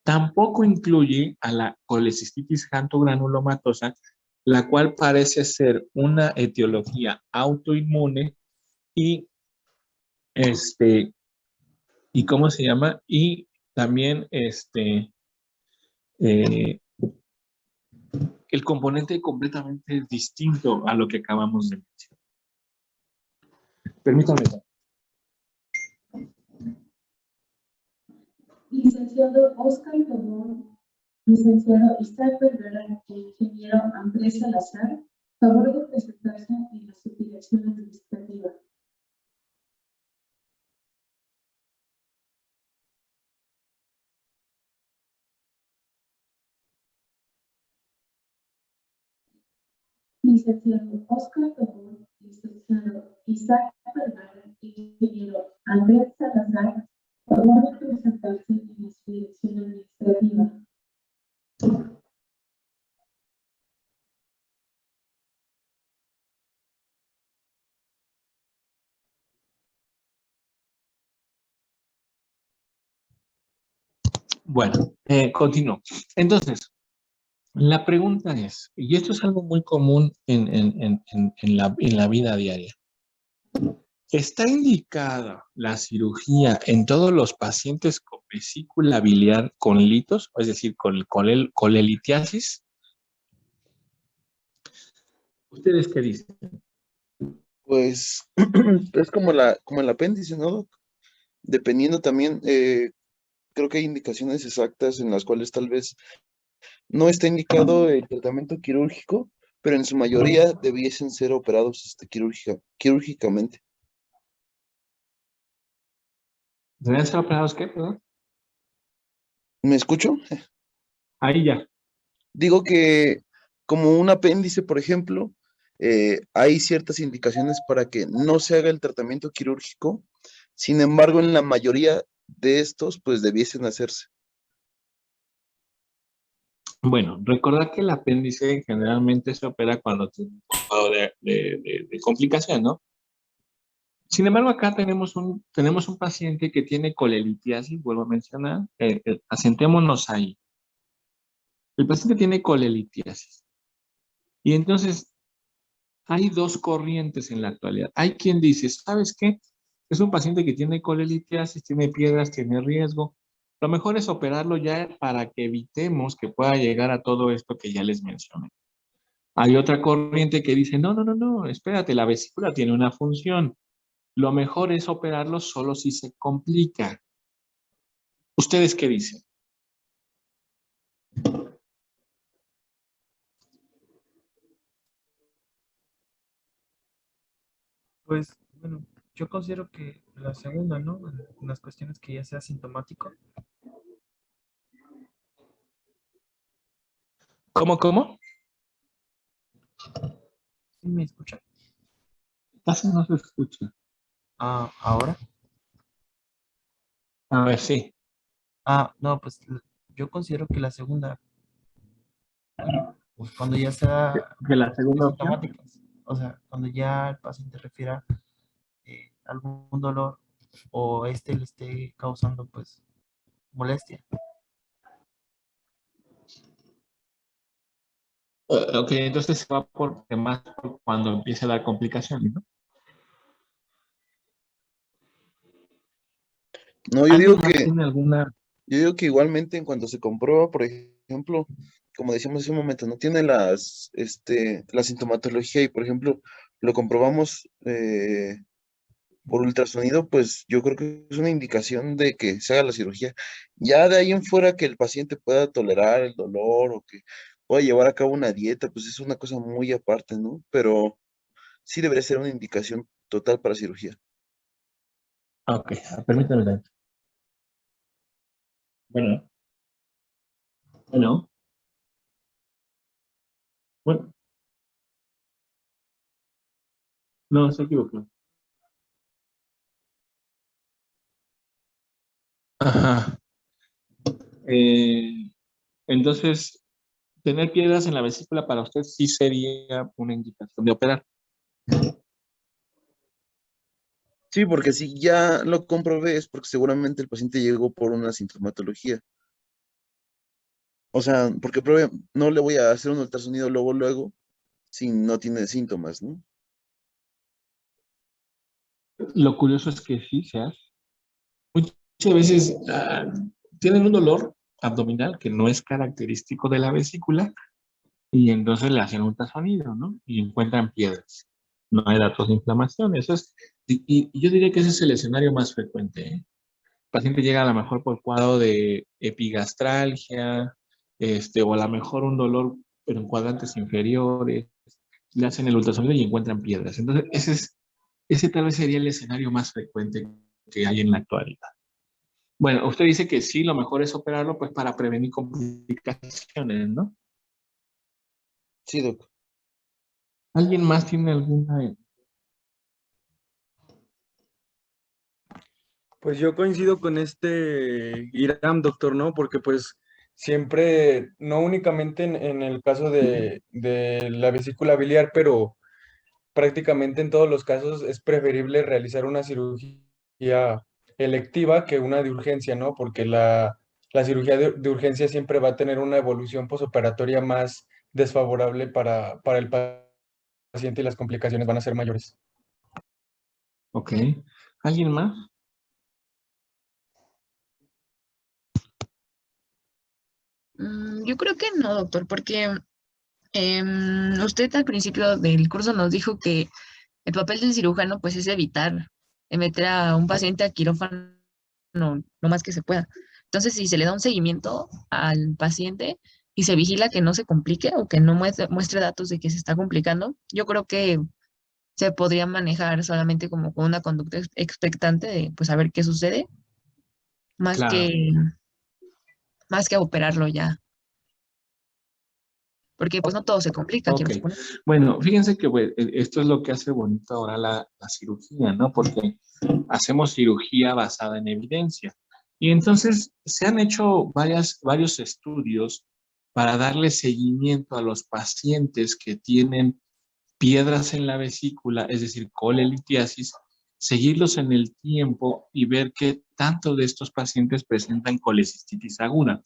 Tampoco incluye a la colecistitis granulomatosa, la cual parece ser una etiología autoinmune y ¿y cómo se llama? Y también el componente completamente distinto a lo que acabamos de mencionar. Permítanme. Licenciado Oscar Carbón, licenciado Isaac Vergara e ingeniero Andrés Salazar, favor de presentarse en la subdirección administrativa. Licenciado Oscar Carbón, licenciado Isaac Vergara e ingeniero Andrés Salazar, favor de presentarse en la subdirección administrativa. Bueno, continúo. Entonces, la pregunta es, y esto es algo muy común en la vida diaria, ¿está indicada la cirugía en todos los pacientes con vesícula biliar con litos, es decir, con colelitiasis? ¿Ustedes qué dicen? Pues es como el apéndice, ¿no, doc? Dependiendo también, creo que hay indicaciones exactas en las cuales tal vez no está indicado el tratamiento quirúrgico, pero en su mayoría debiesen ser operados quirúrgicamente. ¿Deben ser operados qué, perdón? ¿Me escucho? Ahí ya. Digo que como un apéndice, por ejemplo, hay ciertas indicaciones para que no se haga el tratamiento quirúrgico. Sin embargo, en la mayoría de estos, pues debiesen hacerse. Bueno, recordad que el apéndice generalmente se opera cuando tiene un cuadro de complicación, ¿no? Sin embargo, acá tenemos un paciente que tiene colelitiasis, vuelvo a mencionar, asentémonos ahí. El paciente tiene colelitiasis. Y entonces hay dos corrientes en la actualidad. Hay quien dice, ¿sabes qué? Es un paciente que tiene colelitiasis, tiene piedras, tiene riesgo. Lo mejor es operarlo ya para que evitemos que pueda llegar a todo esto que ya les mencioné. Hay otra corriente que dice, no, no, no, no, espérate, la vesícula tiene una función. Lo mejor es operarlo solo si se complica. ¿Ustedes qué dicen? Pues, bueno, yo considero que la segunda, ¿no? En las cuestiones que ya sea sintomático. ¿Cómo, cómo? ¿Sí me escuchan? Casi no se escucha. Ah, ¿ahora? A ver, sí. Ah, no, pues yo considero que la segunda, pues cuando ya sea ¿De la segunda opción? asintomáticas, o sea, cuando ya el paciente refiera algún dolor o este le esté causando, pues, molestia. Ok, entonces se va por más por cuando empiece a dar complicaciones, ¿no? No, ¿Alguien más tiene alguna? yo digo que igualmente en cuanto se comprueba, por ejemplo, como decíamos hace un momento, no tiene la sintomatología y, por ejemplo, lo comprobamos por ultrasonido, pues yo creo que es una indicación de que se haga la cirugía. Ya de ahí en fuera que el paciente pueda tolerar el dolor o que pueda llevar a cabo una dieta, pues es una cosa muy aparte, ¿no? Pero sí debería ser una indicación total para cirugía. Ok, permítame. Bueno, bueno, bueno, no, se equivocó. Ajá. Eh, entonces, tener piedras en la vesícula para usted sí sería una indicación de operar. Sí, porque si ya lo comprobé es porque seguramente el paciente llegó por una sintomatología. O sea, porque no le voy a hacer un ultrasonido luego, si no tiene síntomas, ¿no? Lo curioso es que sí se hace. Muchas veces tienen un dolor abdominal que no es característico de la vesícula y entonces le hacen un ultrasonido, ¿no? Y encuentran piedras. No hay datos de inflamación. Eso es, y yo diría que ese es el escenario más frecuente, ¿eh? El paciente llega a lo mejor por cuadro de epigastralgia, o a lo mejor un dolor, pero en cuadrantes inferiores, le hacen el ultrasonido y encuentran piedras. Entonces, ese tal vez sería el escenario más frecuente que hay en la actualidad. Bueno, usted dice que sí, lo mejor es operarlo pues para prevenir complicaciones, ¿no? Sí, doc. ¿Alguien más tiene alguna? Pues yo coincido con este Iram, doctor, ¿no? Porque pues siempre, no únicamente en el caso de la vesícula biliar, pero prácticamente en todos los casos es preferible realizar una cirugía electiva que una de urgencia, ¿no? Porque la cirugía de urgencia siempre va a tener una evolución posoperatoria más desfavorable para el paciente y las complicaciones van a ser mayores. Ok. ¿Alguien más? Yo creo que no, doctor, porque usted al principio del curso nos dijo que el papel del cirujano pues es evitar meter a un paciente a quirófano lo más que se pueda. Entonces, si se le da un seguimiento al paciente y se vigila que no se complique o que no muestre datos de que se está complicando, yo creo que se podría manejar solamente como con una conducta expectante de pues a ver qué sucede, más Claro. que, más que operarlo ya, porque pues no todo se complica, Ok. quiero suponer. Bueno, fíjense que pues, esto es lo que hace bonito ahora la cirugía, ¿no? Porque hacemos cirugía basada en evidencia. Y entonces se han hecho varios estudios para darle seguimiento a los pacientes que tienen piedras en la vesícula, es decir, colelitiasis, seguirlos en el tiempo y ver qué tanto de estos pacientes presentan colecistitis aguda.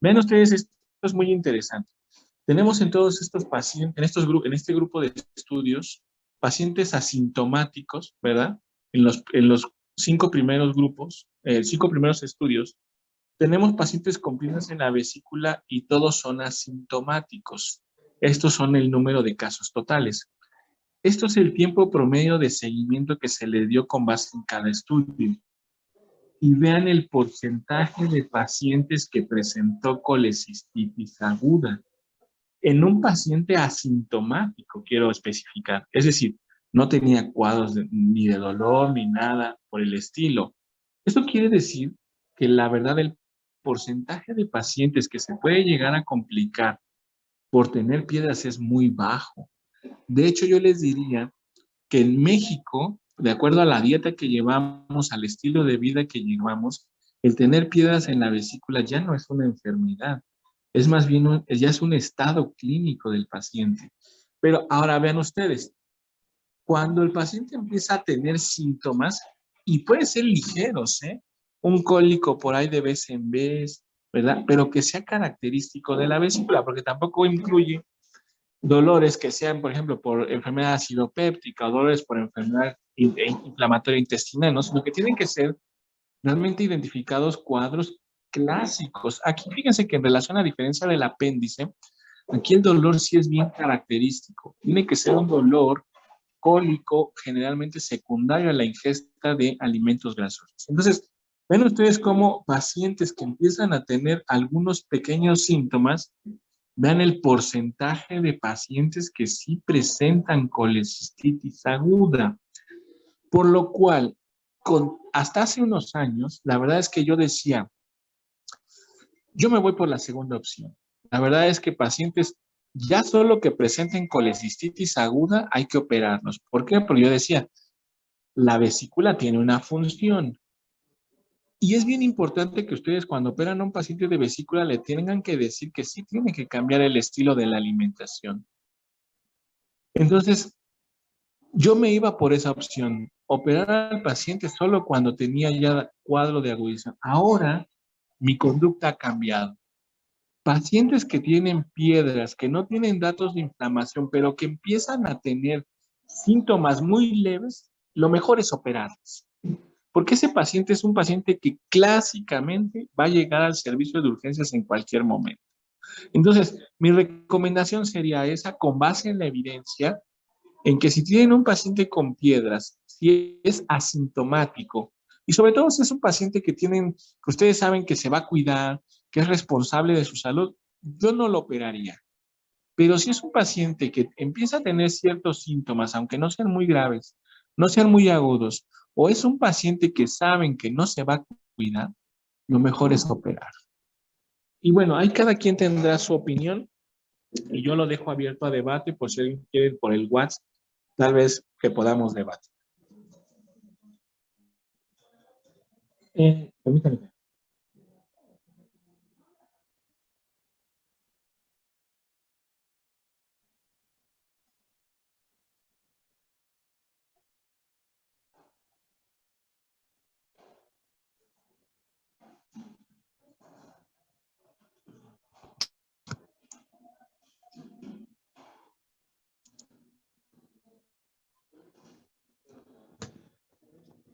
Vean ustedes, esto es muy interesante. Tenemos en todos estos pacientes, en este grupo de estudios, pacientes asintomáticos, ¿verdad? En los 5 primeros grupos, 5 primeros estudios, tenemos pacientes con piedras en la vesícula y todos son asintomáticos. Estos son el número de casos totales. Esto es el tiempo promedio de seguimiento que se le dio con base en cada estudio. Y vean el porcentaje de pacientes que presentó colecistitis aguda. En un paciente asintomático, quiero especificar. Es decir, no tenía cuadros ni de dolor ni nada por el estilo. Esto quiere decir que la verdad el porcentaje de pacientes que se puede llegar a complicar por tener piedras es muy bajo. De hecho, yo les diría que en México, de acuerdo a la dieta que llevamos, al estilo de vida que llevamos, el tener piedras en la vesícula ya no es una enfermedad, es más bien, ya es un estado clínico del paciente. Pero ahora vean ustedes, cuando el paciente empieza a tener síntomas, y pueden ser ligeros, un cólico por ahí de vez en vez, ¿verdad? Pero que sea característico de la vesícula, porque tampoco incluye dolores que sean, por ejemplo, por enfermedad acidopéptica o dolores por enfermedad inflamatoria intestinal, ¿no? Sino que tienen que ser realmente identificados cuadros clásicos. Aquí fíjense que en relación a diferencia del apéndice, aquí el dolor sí es bien característico. Tiene que ser un dolor cólico, generalmente secundario a la ingesta de alimentos grasosos. Entonces, ven ustedes cómo pacientes que empiezan a tener algunos pequeños síntomas, vean el porcentaje de pacientes que sí presentan colecistitis aguda. Por lo cual, hasta hace unos años, la verdad es que yo decía, yo me voy por la segunda opción. La verdad es que pacientes ya solo que presenten colecistitis aguda hay que operarlos. ¿Por qué? Porque yo decía, la vesícula tiene una función. Y es bien importante que ustedes cuando operan a un paciente de vesícula le tengan que decir que sí tiene que cambiar el estilo de la alimentación. Entonces, yo me iba por esa opción, operar al paciente solo cuando tenía ya cuadro de agudización. Ahora, mi conducta ha cambiado. Pacientes que tienen piedras, que no tienen datos de inflamación, pero que empiezan a tener síntomas muy leves, lo mejor es operarlos. Porque ese paciente es un paciente que clásicamente va a llegar al servicio de urgencias en cualquier momento. Entonces, mi recomendación sería esa, con base en la evidencia, en que si tienen un paciente con piedras, si es asintomático, y sobre todo si es un paciente que ustedes saben que se va a cuidar, que es responsable de su salud, yo no lo operaría. Pero si es un paciente que empieza a tener ciertos síntomas, aunque no sean muy graves, no sean muy agudos, o es un paciente que saben que no se va a cuidar, lo mejor es operar. Y bueno, ahí cada quien tendrá su opinión, y yo lo dejo abierto a debate, por si alguien quiere por el WhatsApp, tal vez que podamos debatir. Permítanme.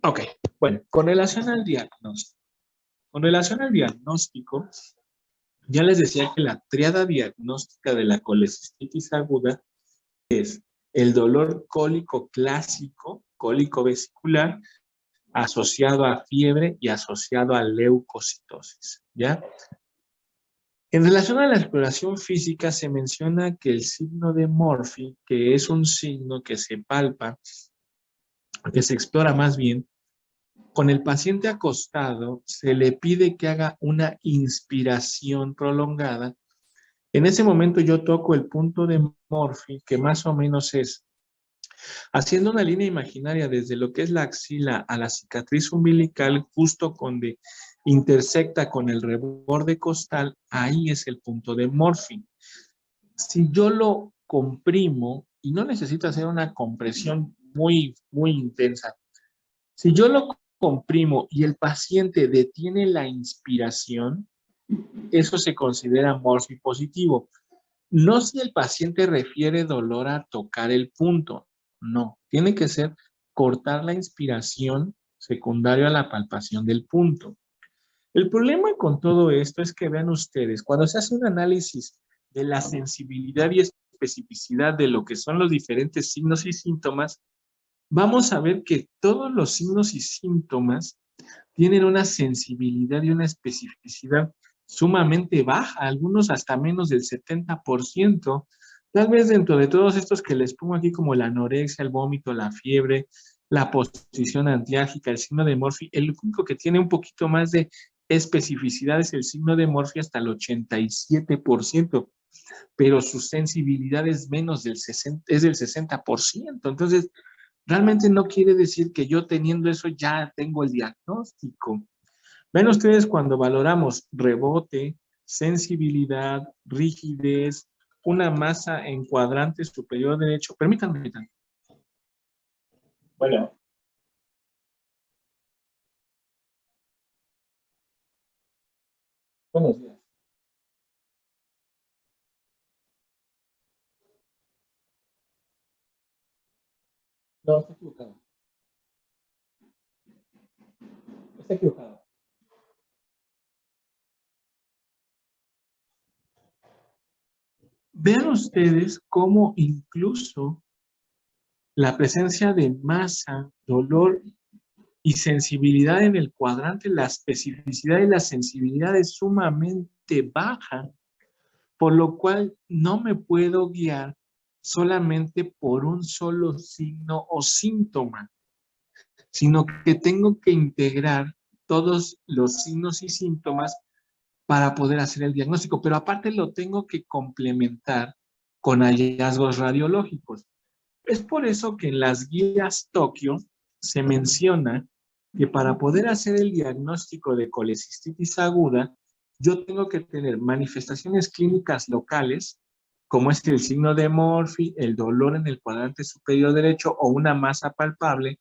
Ok, bueno, con relación al diagnóstico, ya les decía que la triada diagnóstica de la colecistitis aguda es el dolor cólico clásico, cólico vesicular, asociado a fiebre y asociado a leucocitosis, ¿ya? En relación a la exploración física, se menciona que el signo de Murphy, que es un signo que se palpa, que se explora más bien, con el paciente acostado, se le pide que haga una inspiración prolongada. En ese momento yo toco el punto de Murphy, que más o menos es haciendo una línea imaginaria desde lo que es la axila a la cicatriz umbilical, justo donde intersecta con el reborde costal, ahí es el punto de Murphy. Si yo lo comprimo, y no necesito hacer una compresión muy, muy intensa, Si yo lo comprimo y el paciente detiene la inspiración, eso se considera morfipositivo. No si el paciente refiere dolor a tocar el punto, no. Tiene que ser cortar la inspiración secundario a la palpación del punto. El problema con todo esto es que vean ustedes, cuando se hace un análisis de la sensibilidad y especificidad de lo que son los diferentes signos y síntomas, vamos a ver que todos los signos y síntomas tienen una sensibilidad y una especificidad sumamente baja, algunos hasta menos del 70%. Tal vez dentro de todos estos que les pongo aquí como la anorexia, el vómito, la fiebre, la posición antiágica, el signo de Morphy, el único que tiene un poquito más de especificidad es el signo de Morphy hasta el 87%, pero su sensibilidad es menos del 60%. Entonces, realmente no quiere decir que yo teniendo eso ya tengo el diagnóstico. Ven ustedes cuando valoramos rebote, sensibilidad, rigidez, una masa en cuadrante superior derecho. Permítanme. Bueno. Buenos días. No, está equivocado. Está equivocado. Vean ustedes cómo incluso la presencia de masa, dolor y sensibilidad en el cuadrante, la especificidad y la sensibilidad es sumamente baja, por lo cual no me puedo guiar solamente por un solo signo o síntoma, sino que tengo que integrar todos los signos y síntomas para poder hacer el diagnóstico, pero aparte lo tengo que complementar con hallazgos radiológicos. Es por eso que en las guías Tokio se menciona que para poder hacer el diagnóstico de colecistitis aguda, yo tengo que tener manifestaciones clínicas locales, como es el signo de Morphy, el dolor en el cuadrante superior derecho o una masa palpable,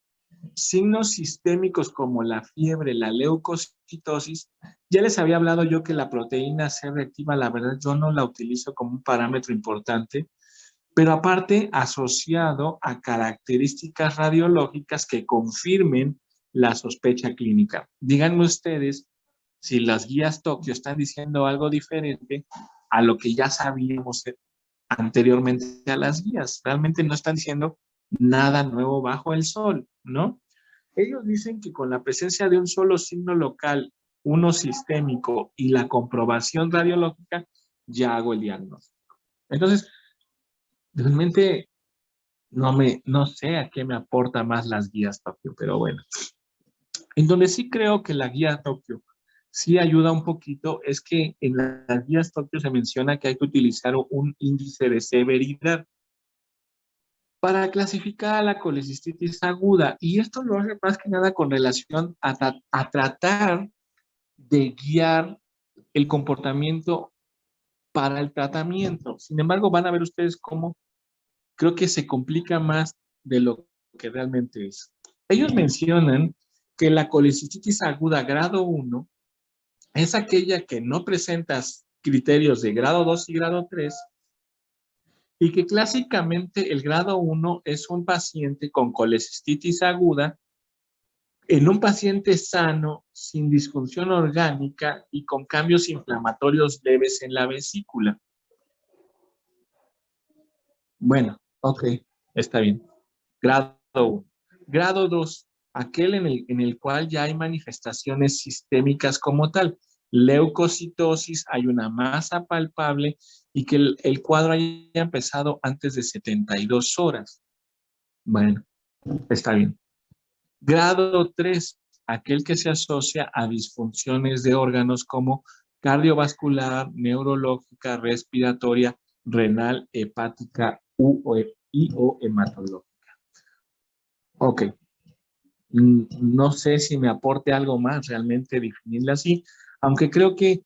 signos sistémicos como la fiebre, la leucocitosis. Ya les había hablado yo que la proteína C reactiva, la verdad, yo no la utilizo como un parámetro importante, pero aparte asociado a características radiológicas que confirmen la sospecha clínica. Díganme ustedes si las guías Tokio están diciendo algo diferente a lo que ya sabíamos anteriormente a las guías. Realmente no están diciendo nada nuevo bajo el sol, ¿no? Ellos dicen que con la presencia de un solo signo local, uno sistémico y la comprobación radiológica, ya hago el diagnóstico. Entonces, realmente no sé a qué me aporta más las guías Tokio, pero bueno. En donde sí creo que la guía Tokio sí ayuda un poquito es que en las guías Tokio se menciona que hay que utilizar un índice de severidad para clasificar a la colecistitis aguda. Y esto lo hace más que nada con relación a tratar de guiar el comportamiento para el tratamiento. Sin embargo, van a ver ustedes cómo creo que se complica más de lo que realmente es. Ellos mencionan que la colecistitis aguda grado 1 es aquella que no presenta criterios de grado 2 y grado 3 y que clásicamente el grado 1 es un paciente con colecistitis aguda en un paciente sano, sin disfunción orgánica y con cambios inflamatorios leves en la vesícula. Bueno, ok, está bien. Grado 1. Grado 2, aquel en el cual ya hay manifestaciones sistémicas como tal. Leucocitosis, hay una masa palpable y que el cuadro haya empezado antes de 72 horas. Bueno, está bien. Grado 3, aquel que se asocia a disfunciones de órganos como cardiovascular, neurológica, respiratoria, renal, hepática y o hematológica. Ok. No sé si me aporte algo más realmente definirla así, aunque creo que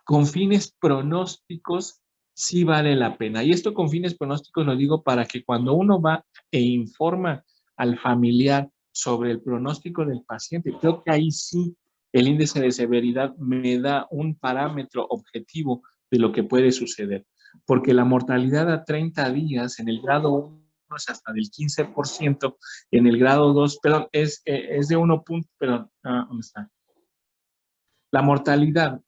con fines pronósticos sí vale la pena. Y esto con fines pronósticos lo digo para que cuando uno va e informa al familiar sobre el pronóstico del paciente. Creo que ahí sí el índice de severidad me da un parámetro objetivo de lo que puede suceder, porque la mortalidad a 30 días en el grado 1 es hasta del 15%, en el grado 2, perdón, es de 1 punto, perdón, ¿dónde está? La mortalidad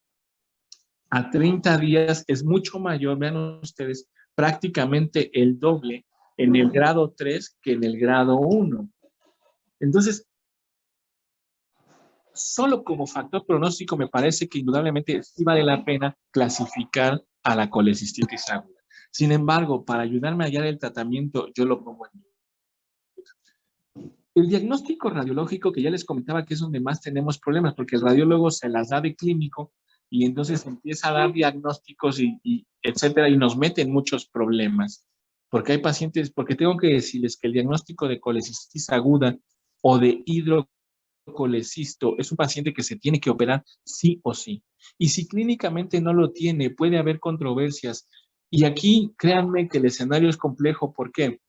a 30 días es mucho mayor, vean ustedes, prácticamente el doble en el grado 3 que en el grado 1. Entonces, solo como factor pronóstico me parece que indudablemente sí vale la pena clasificar a la colecistitis aguda. Sin embargo, para ayudarme a hallar el tratamiento, yo lo pongo en el diagnóstico radiológico, que ya les comentaba que es donde más tenemos problemas, porque el radiólogo se las da de clínico y entonces empieza a dar diagnósticos y etcétera, y nos mete en muchos problemas. Porque hay pacientes, porque tengo que decirles que el diagnóstico de colecistitis aguda o de hidrocolecisto es un paciente que se tiene que operar sí o sí. Y si clínicamente no lo tiene, puede haber controversias. Y aquí, créanme que el escenario es complejo. ¿Por qué?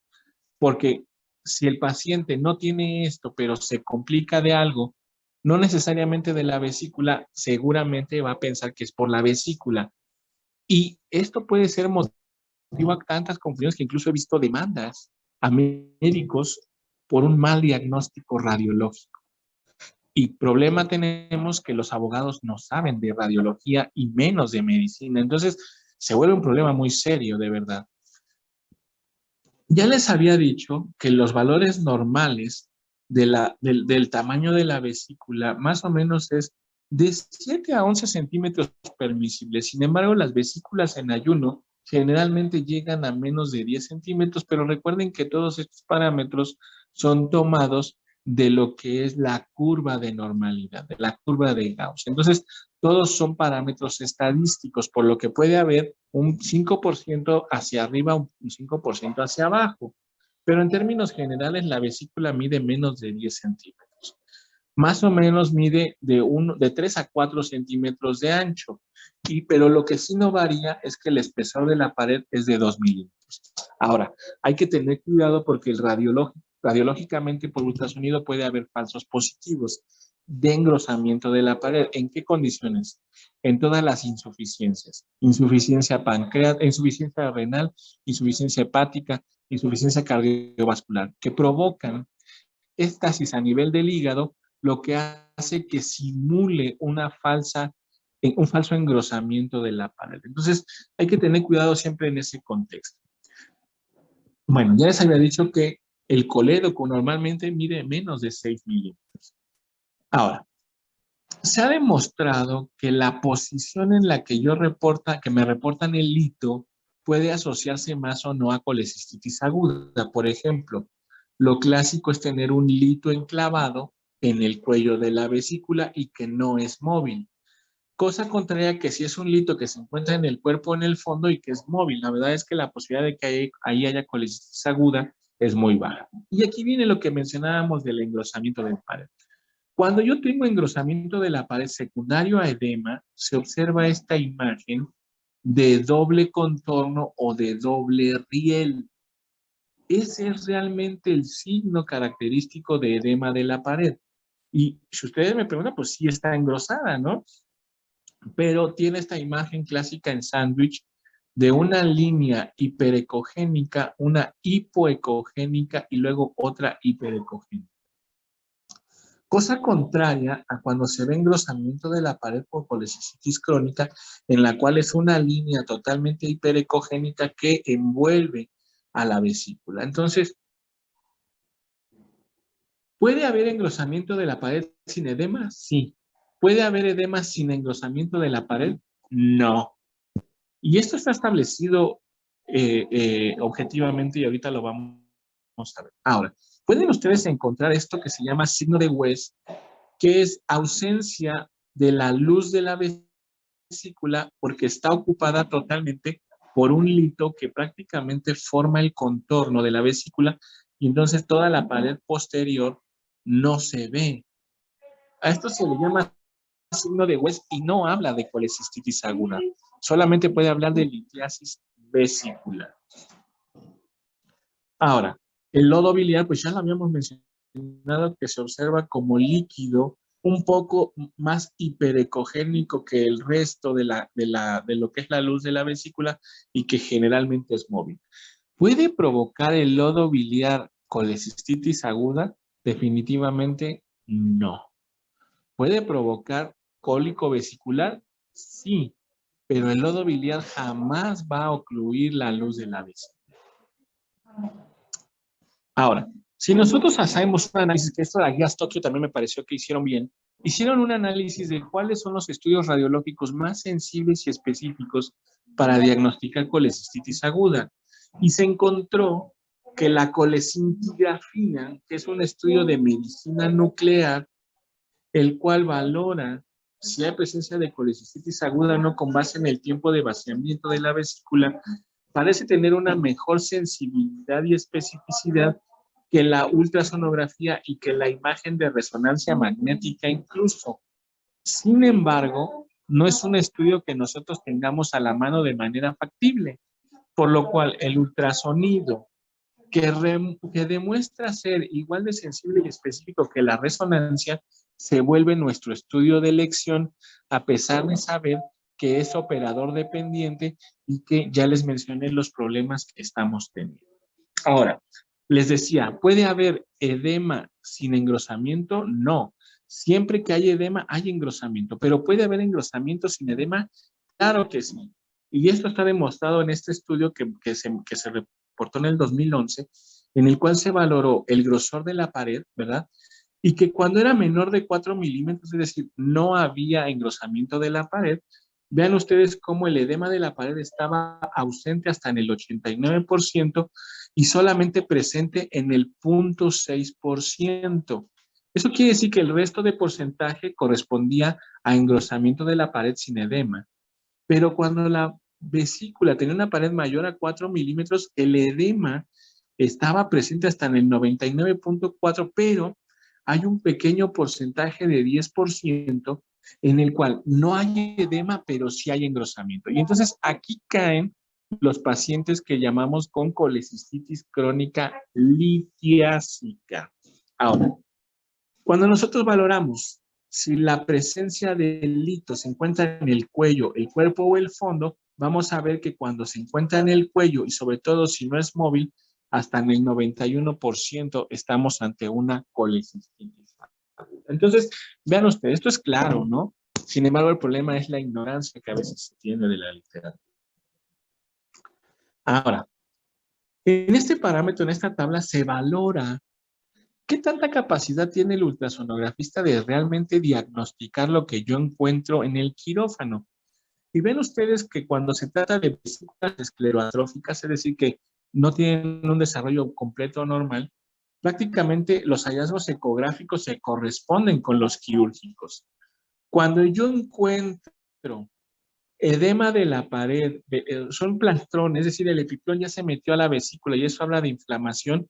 Porque si el paciente no tiene esto, pero se complica de algo, no necesariamente de la vesícula, seguramente va a pensar que es por la vesícula. Y esto puede ser motivo a tantas confusiones que incluso he visto demandas a médicos por un mal diagnóstico radiológico. Y problema tenemos que los abogados no saben de radiología y menos de medicina. Entonces, se vuelve un problema muy serio, de verdad. Ya les había dicho que los valores normales del tamaño de la vesícula más o menos es de 7 a 11 centímetros permisibles. Sin embargo, las vesículas en ayuno generalmente llegan a menos de 10 centímetros, pero recuerden que todos estos parámetros son tomados de lo que es la curva de normalidad, de la curva de Gauss. Entonces, todos son parámetros estadísticos, por lo que puede haber un 5% hacia arriba, un 5% hacia abajo. Pero en términos generales, la vesícula mide menos de 10 centímetros. Más o menos mide de 3 a 4 centímetros de ancho. Pero lo que sí no varía es que el espesor de la pared es de 2 milímetros. Ahora, hay que tener cuidado porque radiológicamente por ultrasonido puede haber falsos positivos de engrosamiento de la pared. ¿En qué condiciones? En todas las insuficiencias. Insuficiencia pancreática, insuficiencia renal, insuficiencia hepática, insuficiencia cardiovascular, que provocan éstasis a nivel del hígado, lo que hace que simule un falso engrosamiento de la pared. Entonces, hay que tener cuidado siempre en ese contexto. Bueno, ya les había dicho que el colédoco normalmente mide menos de 6 milímetros. Ahora, se ha demostrado que la posición en la que me reportan el lito puede asociarse más o no a colecistitis aguda. Por ejemplo, lo clásico es tener un lito enclavado en el cuello de la vesícula y que no es móvil. Cosa contraria que si es un lito que se encuentra en el cuerpo en el fondo y que es móvil. La verdad es que la posibilidad de que ahí haya colecistitis aguda es muy baja. Y aquí viene lo que mencionábamos del engrosamiento de pared. Cuando yo tengo engrosamiento de la pared secundario a edema, se observa esta imagen de doble contorno o de doble riel. Ese es realmente el signo característico de edema de la pared. Y si ustedes me preguntan, pues sí está engrosada, ¿no? Pero tiene esta imagen clásica en sándwich de una línea hiperecogénica, una hipoecogénica y luego otra hiperecogénica. Cosa contraria a cuando se ve engrosamiento de la pared por colecistitis crónica, en la cual es una línea totalmente hiperecogénica que envuelve a la vesícula. Entonces, ¿puede haber engrosamiento de la pared sin edema? Sí. ¿Puede haber edema sin engrosamiento de la pared? No. Y esto está establecido objetivamente y ahorita lo vamos a ver. Ahora, pueden ustedes encontrar esto que se llama signo de West, que es ausencia de la luz de la vesícula porque está ocupada totalmente por un lito que prácticamente forma el contorno de la vesícula y entonces toda la pared posterior no se ve. A esto se le llama signo de West y no habla de colecistitis aguda, solamente puede hablar de litiasis vesicular. Ahora, el lodo biliar, pues ya lo habíamos mencionado mencionado que se observa como líquido un poco más hiperecogénico que el resto de lo que es la luz de la vesícula y que generalmente es móvil. ¿Puede provocar el lodo biliar colecistitis aguda? Definitivamente no. ¿Puede provocar cólico vesicular? Sí, pero el lodo biliar jamás va a ocluir la luz de la vesícula. Ahora, si nosotros hacemos un análisis, que esto de la guía Tokio también me pareció que hicieron bien, hicieron un análisis de cuáles son los estudios radiológicos más sensibles y específicos para diagnosticar colecistitis aguda. Y se encontró que la colecintigrafía, que es un estudio de medicina nuclear, el cual valora si hay presencia de colecistitis aguda o no con base en el tiempo de vaciamiento de la vesícula, parece tener una mejor sensibilidad y especificidad que la ultrasonografía y que la imagen de resonancia magnética incluso. Sin embargo, no es un estudio que nosotros tengamos a la mano de manera factible, por lo cual el ultrasonido que demuestra ser igual de sensible y específico que la resonancia se vuelve nuestro estudio de elección a pesar de saber que es operador dependiente y que ya les mencioné los problemas que estamos teniendo. Ahora, les decía, ¿puede haber edema sin engrosamiento? No. Siempre que hay edema, hay engrosamiento. ¿Pero puede haber engrosamiento sin edema? Claro que sí. Y esto está demostrado en este estudio que se reportó en el 2011, en el cual se valoró el grosor de la pared, ¿verdad? Y que cuando era menor de 4 milímetros, es decir, no había engrosamiento de la pared, vean ustedes cómo el edema de la pared estaba ausente hasta en el 89% y solamente presente en el 0.6%. Eso quiere decir que el resto de porcentaje correspondía a engrosamiento de la pared sin edema. Pero cuando la vesícula tenía una pared mayor a 4 milímetros, el edema estaba presente hasta en el 99.4%, pero hay un pequeño porcentaje de 10% en el cual no hay edema, pero sí hay engrosamiento. Y entonces aquí caen los pacientes que llamamos con colecistitis crónica litiásica. Ahora, cuando nosotros valoramos si la presencia del lito se encuentra en el cuello, el cuerpo o el fondo, vamos a ver que cuando se encuentra en el cuello y sobre todo si no es móvil, hasta en el 91% estamos ante una colecistitis. Entonces, vean ustedes, esto es claro, ¿no? Sin embargo, el problema es la ignorancia que a veces se tiene de la literatura. Ahora, en este parámetro, en esta tabla, se valora qué tanta capacidad tiene el ultrasonografista de realmente diagnosticar lo que yo encuentro en el quirófano. Y ven ustedes que cuando se trata de vesículas escleroatróficas, es decir, que no tienen un desarrollo completo normal, prácticamente los hallazgos ecográficos se corresponden con los quirúrgicos. Cuando yo encuentro edema de la pared, son plastrones, es decir, el epiplón ya se metió a la vesícula y eso habla de inflamación,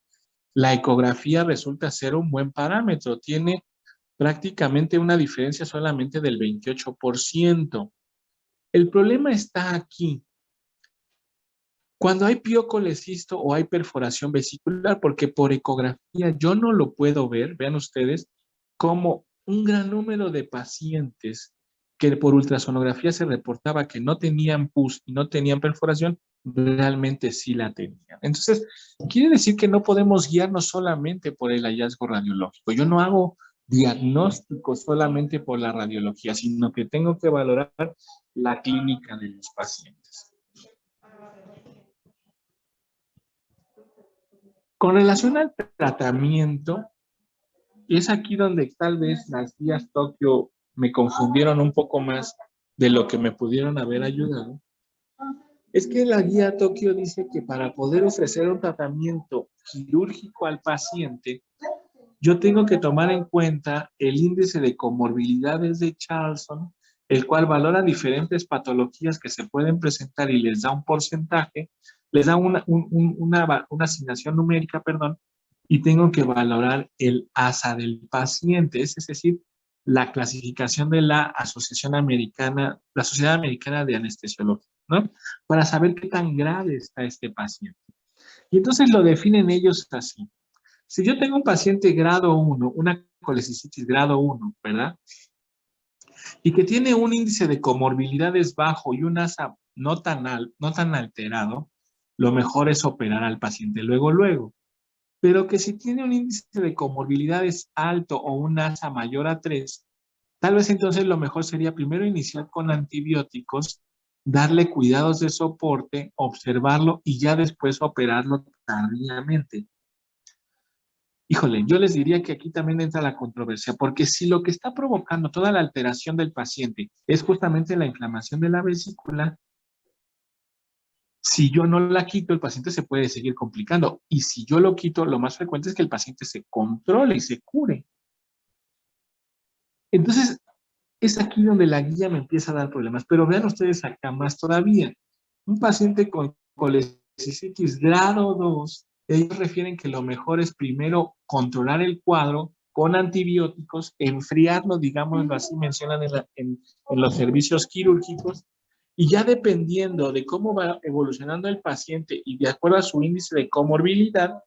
la ecografía resulta ser un buen parámetro. Tiene prácticamente una diferencia solamente del 28%. El problema está aquí. Cuando hay piocolecisto o hay perforación vesicular, porque por ecografía yo no lo puedo ver, vean ustedes, como un gran número de pacientes que por ultrasonografía se reportaba que no tenían pus y no tenían perforación, realmente sí la tenían. Entonces, quiere decir que no podemos guiarnos solamente por el hallazgo radiológico. Yo no hago diagnóstico solamente por la radiología, sino que tengo que valorar la clínica de los pacientes. Con relación al tratamiento, es aquí donde tal vez las guías Tokio me confundieron un poco más de lo que me pudieron haber ayudado. Es que la guía Tokio dice que para poder ofrecer un tratamiento quirúrgico al paciente, yo tengo que tomar en cuenta el índice de comorbilidades de Charlson, el cual valora diferentes patologías que se pueden presentar y les da un porcentaje, les da una asignación numérica, perdón, y tengo que valorar el ASA del paciente, es decir, la clasificación de la Asociación Americana, la Sociedad Americana de Anestesiología, ¿no? Para saber qué tan grave está este paciente. Y entonces lo definen ellos así. Si yo tengo un paciente grado 1, una colecistitis grado 1, ¿verdad? Y que tiene un índice de comorbilidades bajo y un ASA no tan alterado, lo mejor es operar al paciente luego. Pero que si tiene un índice de comorbilidades alto o un ASA mayor a 3, tal vez entonces lo mejor sería primero iniciar con antibióticos, darle cuidados de soporte, observarlo y ya después operarlo tardíamente. Híjole, yo les diría que aquí también entra la controversia, porque si lo que está provocando toda la alteración del paciente es justamente la inflamación de la vesícula, si yo no la quito, el paciente se puede seguir complicando. Y si yo lo quito, lo más frecuente es que el paciente se controle y se cure. Entonces, es aquí donde la guía me empieza a dar problemas. Pero vean ustedes acá más todavía. Un paciente con colecistitis grado 2, ellos refieren que lo mejor es primero controlar el cuadro con antibióticos, enfriarlo, digámoslo así, mencionan en los servicios quirúrgicos, y ya dependiendo de cómo va evolucionando el paciente y de acuerdo a su índice de comorbilidad,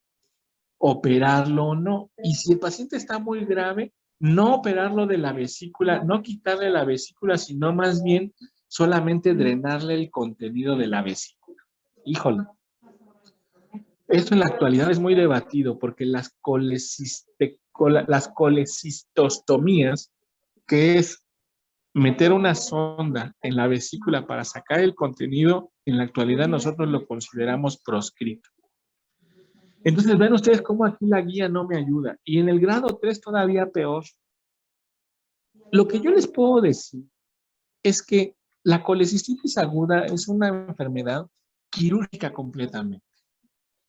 operarlo o no. Y si el paciente está muy grave, no operarlo de la vesícula, no quitarle la vesícula, sino más bien solamente drenarle el contenido de la vesícula. Híjole. Esto en la actualidad es muy debatido porque las colecistostomías, que es meter una sonda en la vesícula para sacar el contenido, en la actualidad nosotros lo consideramos proscrito. Entonces, ven ustedes cómo aquí la guía no me ayuda. Y en el grado 3 todavía peor. Lo que yo les puedo decir es que la colecistitis aguda es una enfermedad quirúrgica completamente.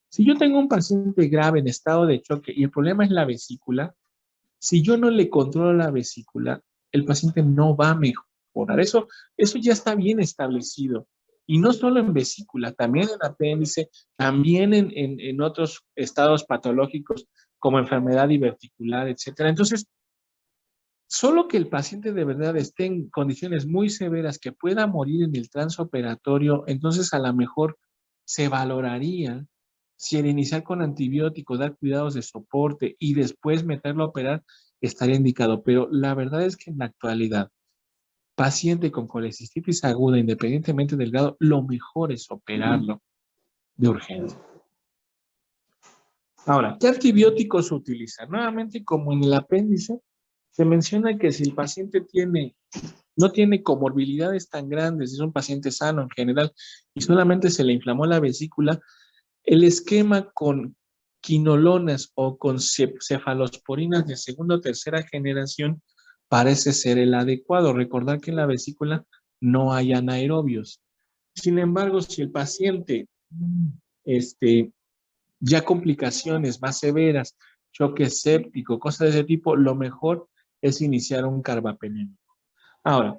Si yo tengo un paciente grave en estado de choque y el problema es la vesícula, si yo no le controlo la vesícula, el paciente no va a mejorar. Eso ya está bien establecido. Y no solo en vesícula, también en apéndice, también en otros estados patológicos como enfermedad diverticular, etcétera. Entonces, solo que el paciente de verdad esté en condiciones muy severas que pueda morir en el transoperatorio, entonces a lo mejor se valoraría si el iniciar con antibióticos, dar cuidados de soporte y después meterlo a operar estaría indicado. Pero la verdad es que en la actualidad, paciente con colecistitis aguda, independientemente del grado, lo mejor es operarlo de urgencia. Ahora, ¿qué antibióticos utilizar? Nuevamente, como en el apéndice, se menciona que si el paciente no tiene comorbilidades tan grandes, es un paciente sano en general, y solamente se le inflamó la vesícula, el esquema con quinolonas o con cefalosporinas de segunda o tercera generación parece ser el adecuado. Recordar que en la vesícula no hay anaerobios. Sin embargo, si el paciente ya complicaciones más severas, choque séptico, cosas de ese tipo, lo mejor es iniciar un carbapenem. Ahora,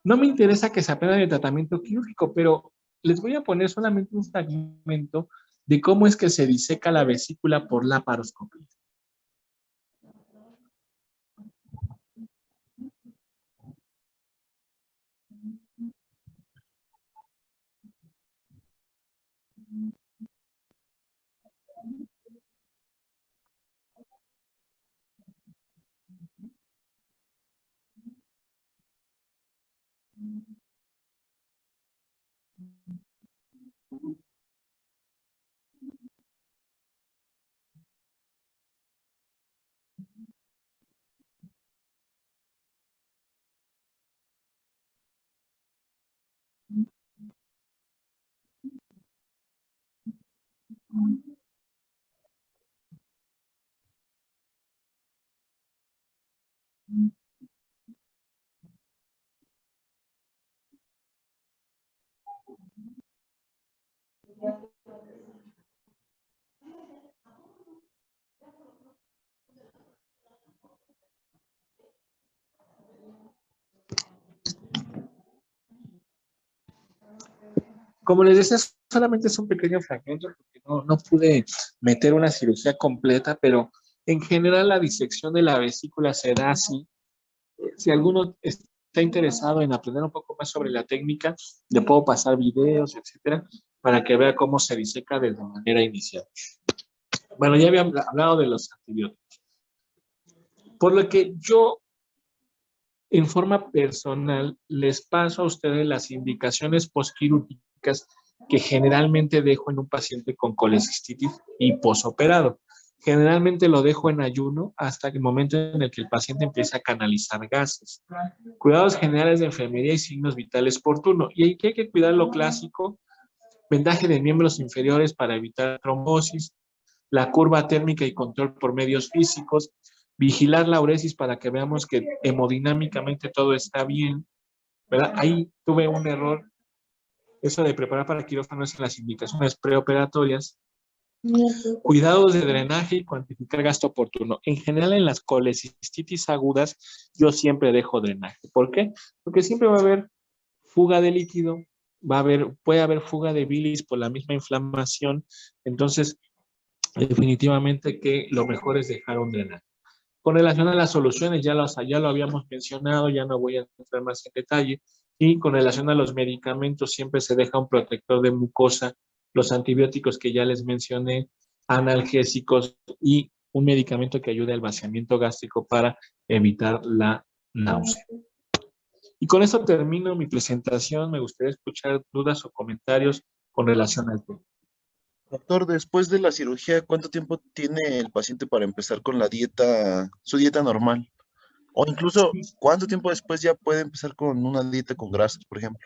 no me interesa que se aprendan el tratamiento quirúrgico, pero les voy a poner solamente un fragmento de cómo es que se diseca la vesícula por laparoscopía. Como les decía, solamente es un pequeño fragmento porque no pude meter una cirugía completa, pero en general la disección de la vesícula se da así. Si alguno está interesado en aprender un poco más sobre la técnica, le puedo pasar videos, etcétera, para que vea cómo se diseca de manera inicial. Bueno, ya había hablado de los antibióticos. Por lo que yo, en forma personal, les paso a ustedes las indicaciones postquirúrgicas que generalmente dejo en un paciente con colecistitis y posoperado. Generalmente lo dejo en ayuno hasta el momento en el que el paciente empieza a canalizar gases. Cuidados generales de enfermería y signos vitales por turno. Y aquí hay que cuidar lo clásico: vendaje de miembros inferiores para evitar trombosis, la curva térmica y control por medios físicos, vigilar la uresis para que veamos que hemodinámicamente todo está bien, ¿verdad? Ahí tuve un error. Eso de preparar para quirófano es en las indicaciones preoperatorias. Cuidados de drenaje y cuantificar gasto oportuno. En general, en las colecistitis agudas, yo siempre dejo drenaje. ¿Por qué? Porque siempre va a haber fuga de líquido, puede haber fuga de bilis por la misma inflamación. Entonces, definitivamente que lo mejor es dejar un drenaje. Con relación a las soluciones, ya lo habíamos mencionado, ya no voy a entrar más en detalle. Y con relación a los medicamentos, siempre se deja un protector de mucosa, los antibióticos que ya les mencioné, analgésicos y un medicamento que ayude al vaciamiento gástrico para evitar la náusea. Y con eso termino mi presentación. Me gustaría escuchar dudas o comentarios con relación al tema. Doctor, después de la cirugía, ¿cuánto tiempo tiene el paciente para empezar con la dieta, su dieta normal? O incluso, ¿cuánto tiempo después ya puede empezar con una dieta con grasas, por ejemplo?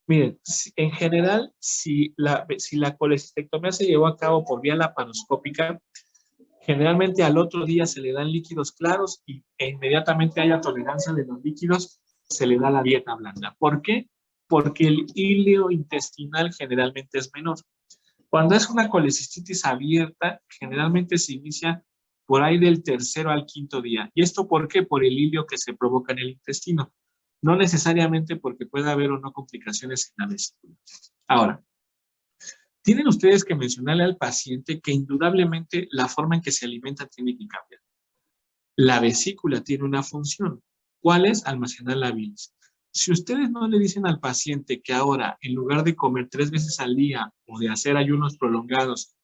Miren, en general, si la colecistectomía se llevó a cabo por vía laparoscópica, generalmente al otro día se le dan líquidos claros e inmediatamente haya tolerancia de los líquidos, se le da la dieta blanda. ¿Por qué? Porque el hilo intestinal generalmente es menor. Cuando es una colecistitis abierta, generalmente se inicia por ahí del tercero al quinto día. ¿Y esto por qué? Por el hilio que se provoca en el intestino. No necesariamente porque pueda haber o no complicaciones en la vesícula. Ahora, tienen ustedes que mencionarle al paciente que indudablemente la forma en que se alimenta tiene que cambiar. La vesícula tiene una función. ¿Cuál es? Almacenar la bilis. Si ustedes no le dicen al paciente que ahora, en lugar de comer 3 veces al día o de hacer ayunos prolongados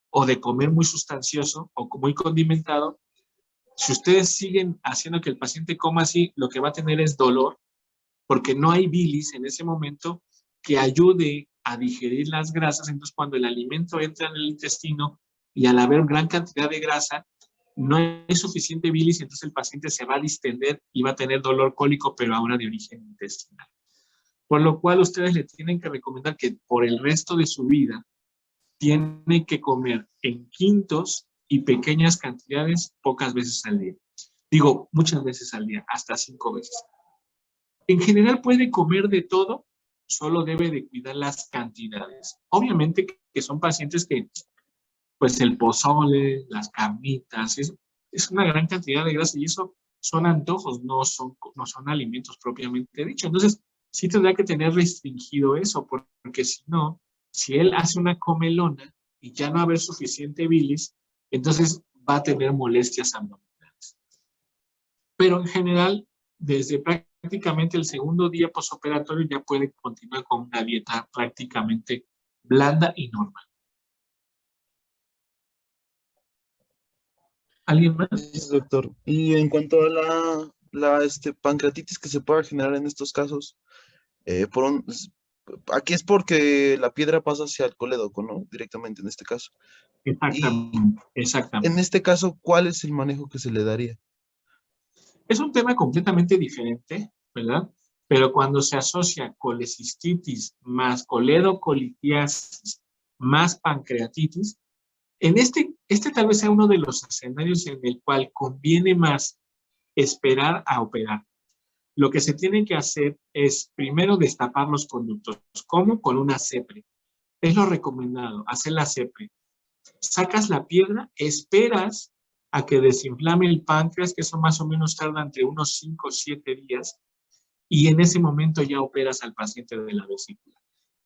o de comer muy sustancioso o muy condimentado, si ustedes siguen haciendo que el paciente coma así, lo que va a tener es dolor, porque no hay bilis en ese momento que ayude a digerir las grasas. Entonces, cuando el alimento entra en el intestino y al haber gran cantidad de grasa, no hay suficiente bilis, entonces el paciente se va a distender y va a tener dolor cólico, pero ahora de origen intestinal. Por lo cual, ustedes le tienen que recomendar que por el resto de su vida tiene que comer en quintos y pequeñas cantidades pocas veces al día. Digo, muchas veces al día, hasta 5 veces. En general puede comer de todo, solo debe de cuidar las cantidades. Obviamente que son pacientes que, pues el pozole, las carnitas, es una gran cantidad de grasa y eso son antojos, no son alimentos propiamente dichos. Entonces, sí tendrá que tener restringido eso, porque si no, si él hace una comelona y ya no va a haber suficiente bilis, entonces va a tener molestias abdominales. Pero en general, desde prácticamente el segundo día posoperatorio ya puede continuar con una dieta prácticamente blanda y normal. ¿Alguien más? Sí, doctor. Y en cuanto a la pancreatitis que se pueda generar en estos casos, aquí es porque la piedra pasa hacia el colédoco, ¿no? Directamente en este caso. Y Exactamente. en este caso, ¿cuál es el manejo que se le daría? Es un tema completamente diferente, ¿verdad? Pero cuando se asocia colecistitis más coledocolitiasis más pancreatitis, en este tal vez sea uno de los escenarios en el cual conviene más esperar a operar. Lo que se tiene que hacer es primero destapar los conductos. ¿Cómo? Con una CEPRE. Es lo recomendado, hacer la CEPRE. Sacas la piedra, esperas a que desinflame el páncreas, que eso más o menos tarda entre unos 5 o 7 días, y en ese momento ya operas al paciente de la vesícula.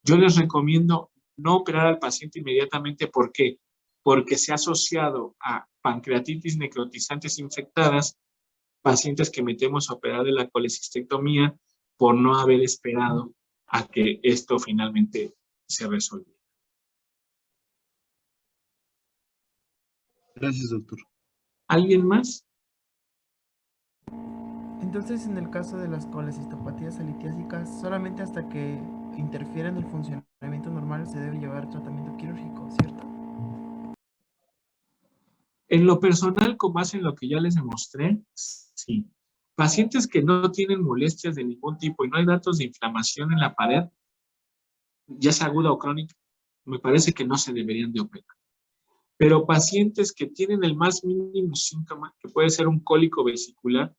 Yo les recomiendo no operar al paciente inmediatamente. ¿Por qué? Porque se ha asociado a pancreatitis necrotizantes infectadas, pacientes que metemos a operar de la colecistectomía por no haber esperado a que esto finalmente se resolviera. Gracias, doctor. ¿Alguien más? Entonces, en el caso de las colecistopatías alitiásicas, solamente hasta que interfiera en el funcionamiento normal se debe llevar tratamiento quirúrgico, ¿cierto? En lo personal, con base en lo que ya les demostré, sí. Pacientes que no tienen molestias de ningún tipo y no hay datos de inflamación en la pared, ya sea aguda o crónica, me parece que no se deberían de operar. Pero pacientes que tienen el más mínimo síntoma, que puede ser un cólico vesicular,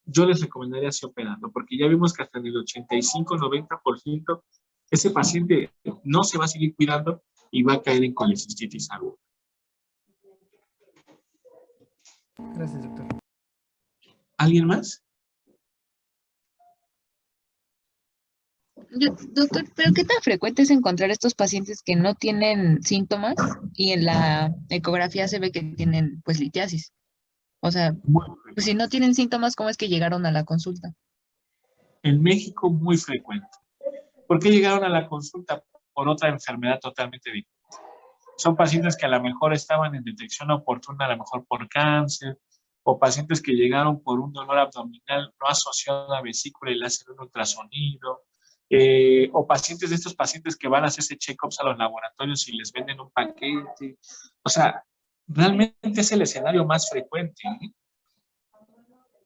yo les recomendaría así operarlo, porque ya vimos que hasta en el 85-90% ese paciente no se va a seguir cuidando y va a caer en colecistitis aguda. Gracias, doctor. ¿Alguien más? Doctor, ¿pero qué tan frecuente es encontrar estos pacientes que no tienen síntomas y en la ecografía se ve que tienen pues litiasis? O sea, pues si no tienen síntomas, ¿cómo es que llegaron a la consulta? En México, muy frecuente. ¿Por qué llegaron a la consulta? Por otra enfermedad totalmente diferente. Son pacientes que a lo mejor estaban en detección oportuna, a lo mejor por cáncer, o pacientes que llegaron por un dolor abdominal no asociado a la vesícula y le hacen un ultrasonido, o pacientes de estos pacientes que van a hacerse check-ups a los laboratorios y les venden un paquete. O sea, realmente es el escenario más frecuente, ¿eh?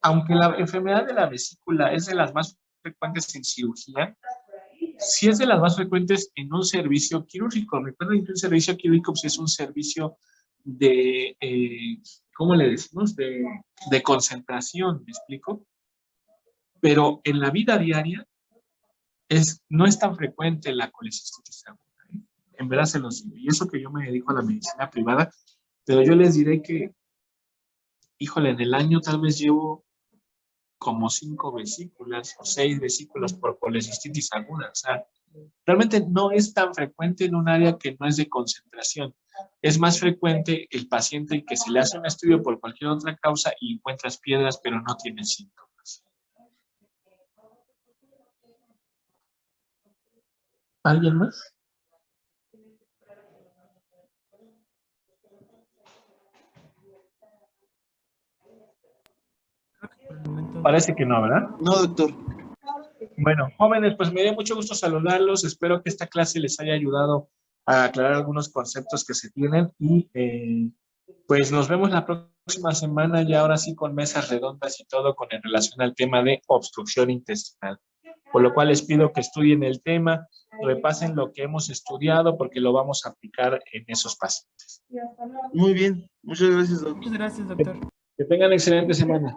Aunque la enfermedad de la vesícula es de las más frecuentes en cirugía, sí es de las más frecuentes en un servicio quirúrgico. Recuerden que un servicio quirúrgico pues, es un servicio de, ¿cómo le decimos? De concentración, ¿me explico? Pero en la vida diaria no es tan frecuente la colecistitis aguda, ¿eh? En verdad se los digo. Y eso que yo me dedico a la medicina privada, pero yo les diré que, híjole, en el año tal vez llevo como 5 vesículas o 6 vesículas por colecistitis aguda. O sea, realmente no es tan frecuente en un área que no es de concentración. Es más frecuente el paciente que se le hace un estudio por cualquier otra causa y encuentras piedras, pero no tiene síntomas. ¿Alguien más? Por el momento, Parece que no, ¿verdad? No, doctor. Bueno, jóvenes, pues me dio mucho gusto saludarlos. Espero que esta clase les haya ayudado a aclarar algunos conceptos que se tienen y pues nos vemos la próxima semana ya ahora sí con mesas redondas y todo con en relación al tema de obstrucción intestinal. Por lo cual les pido que estudien el tema, repasen lo que hemos estudiado porque lo vamos a aplicar en esos pacientes. Muy bien. Muchas gracias, doctor. muchas gracias, doctor. Que tengan excelente semana.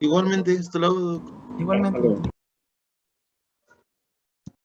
Igualmente, hasta luego, doctor. Igualmente. Hasta luego.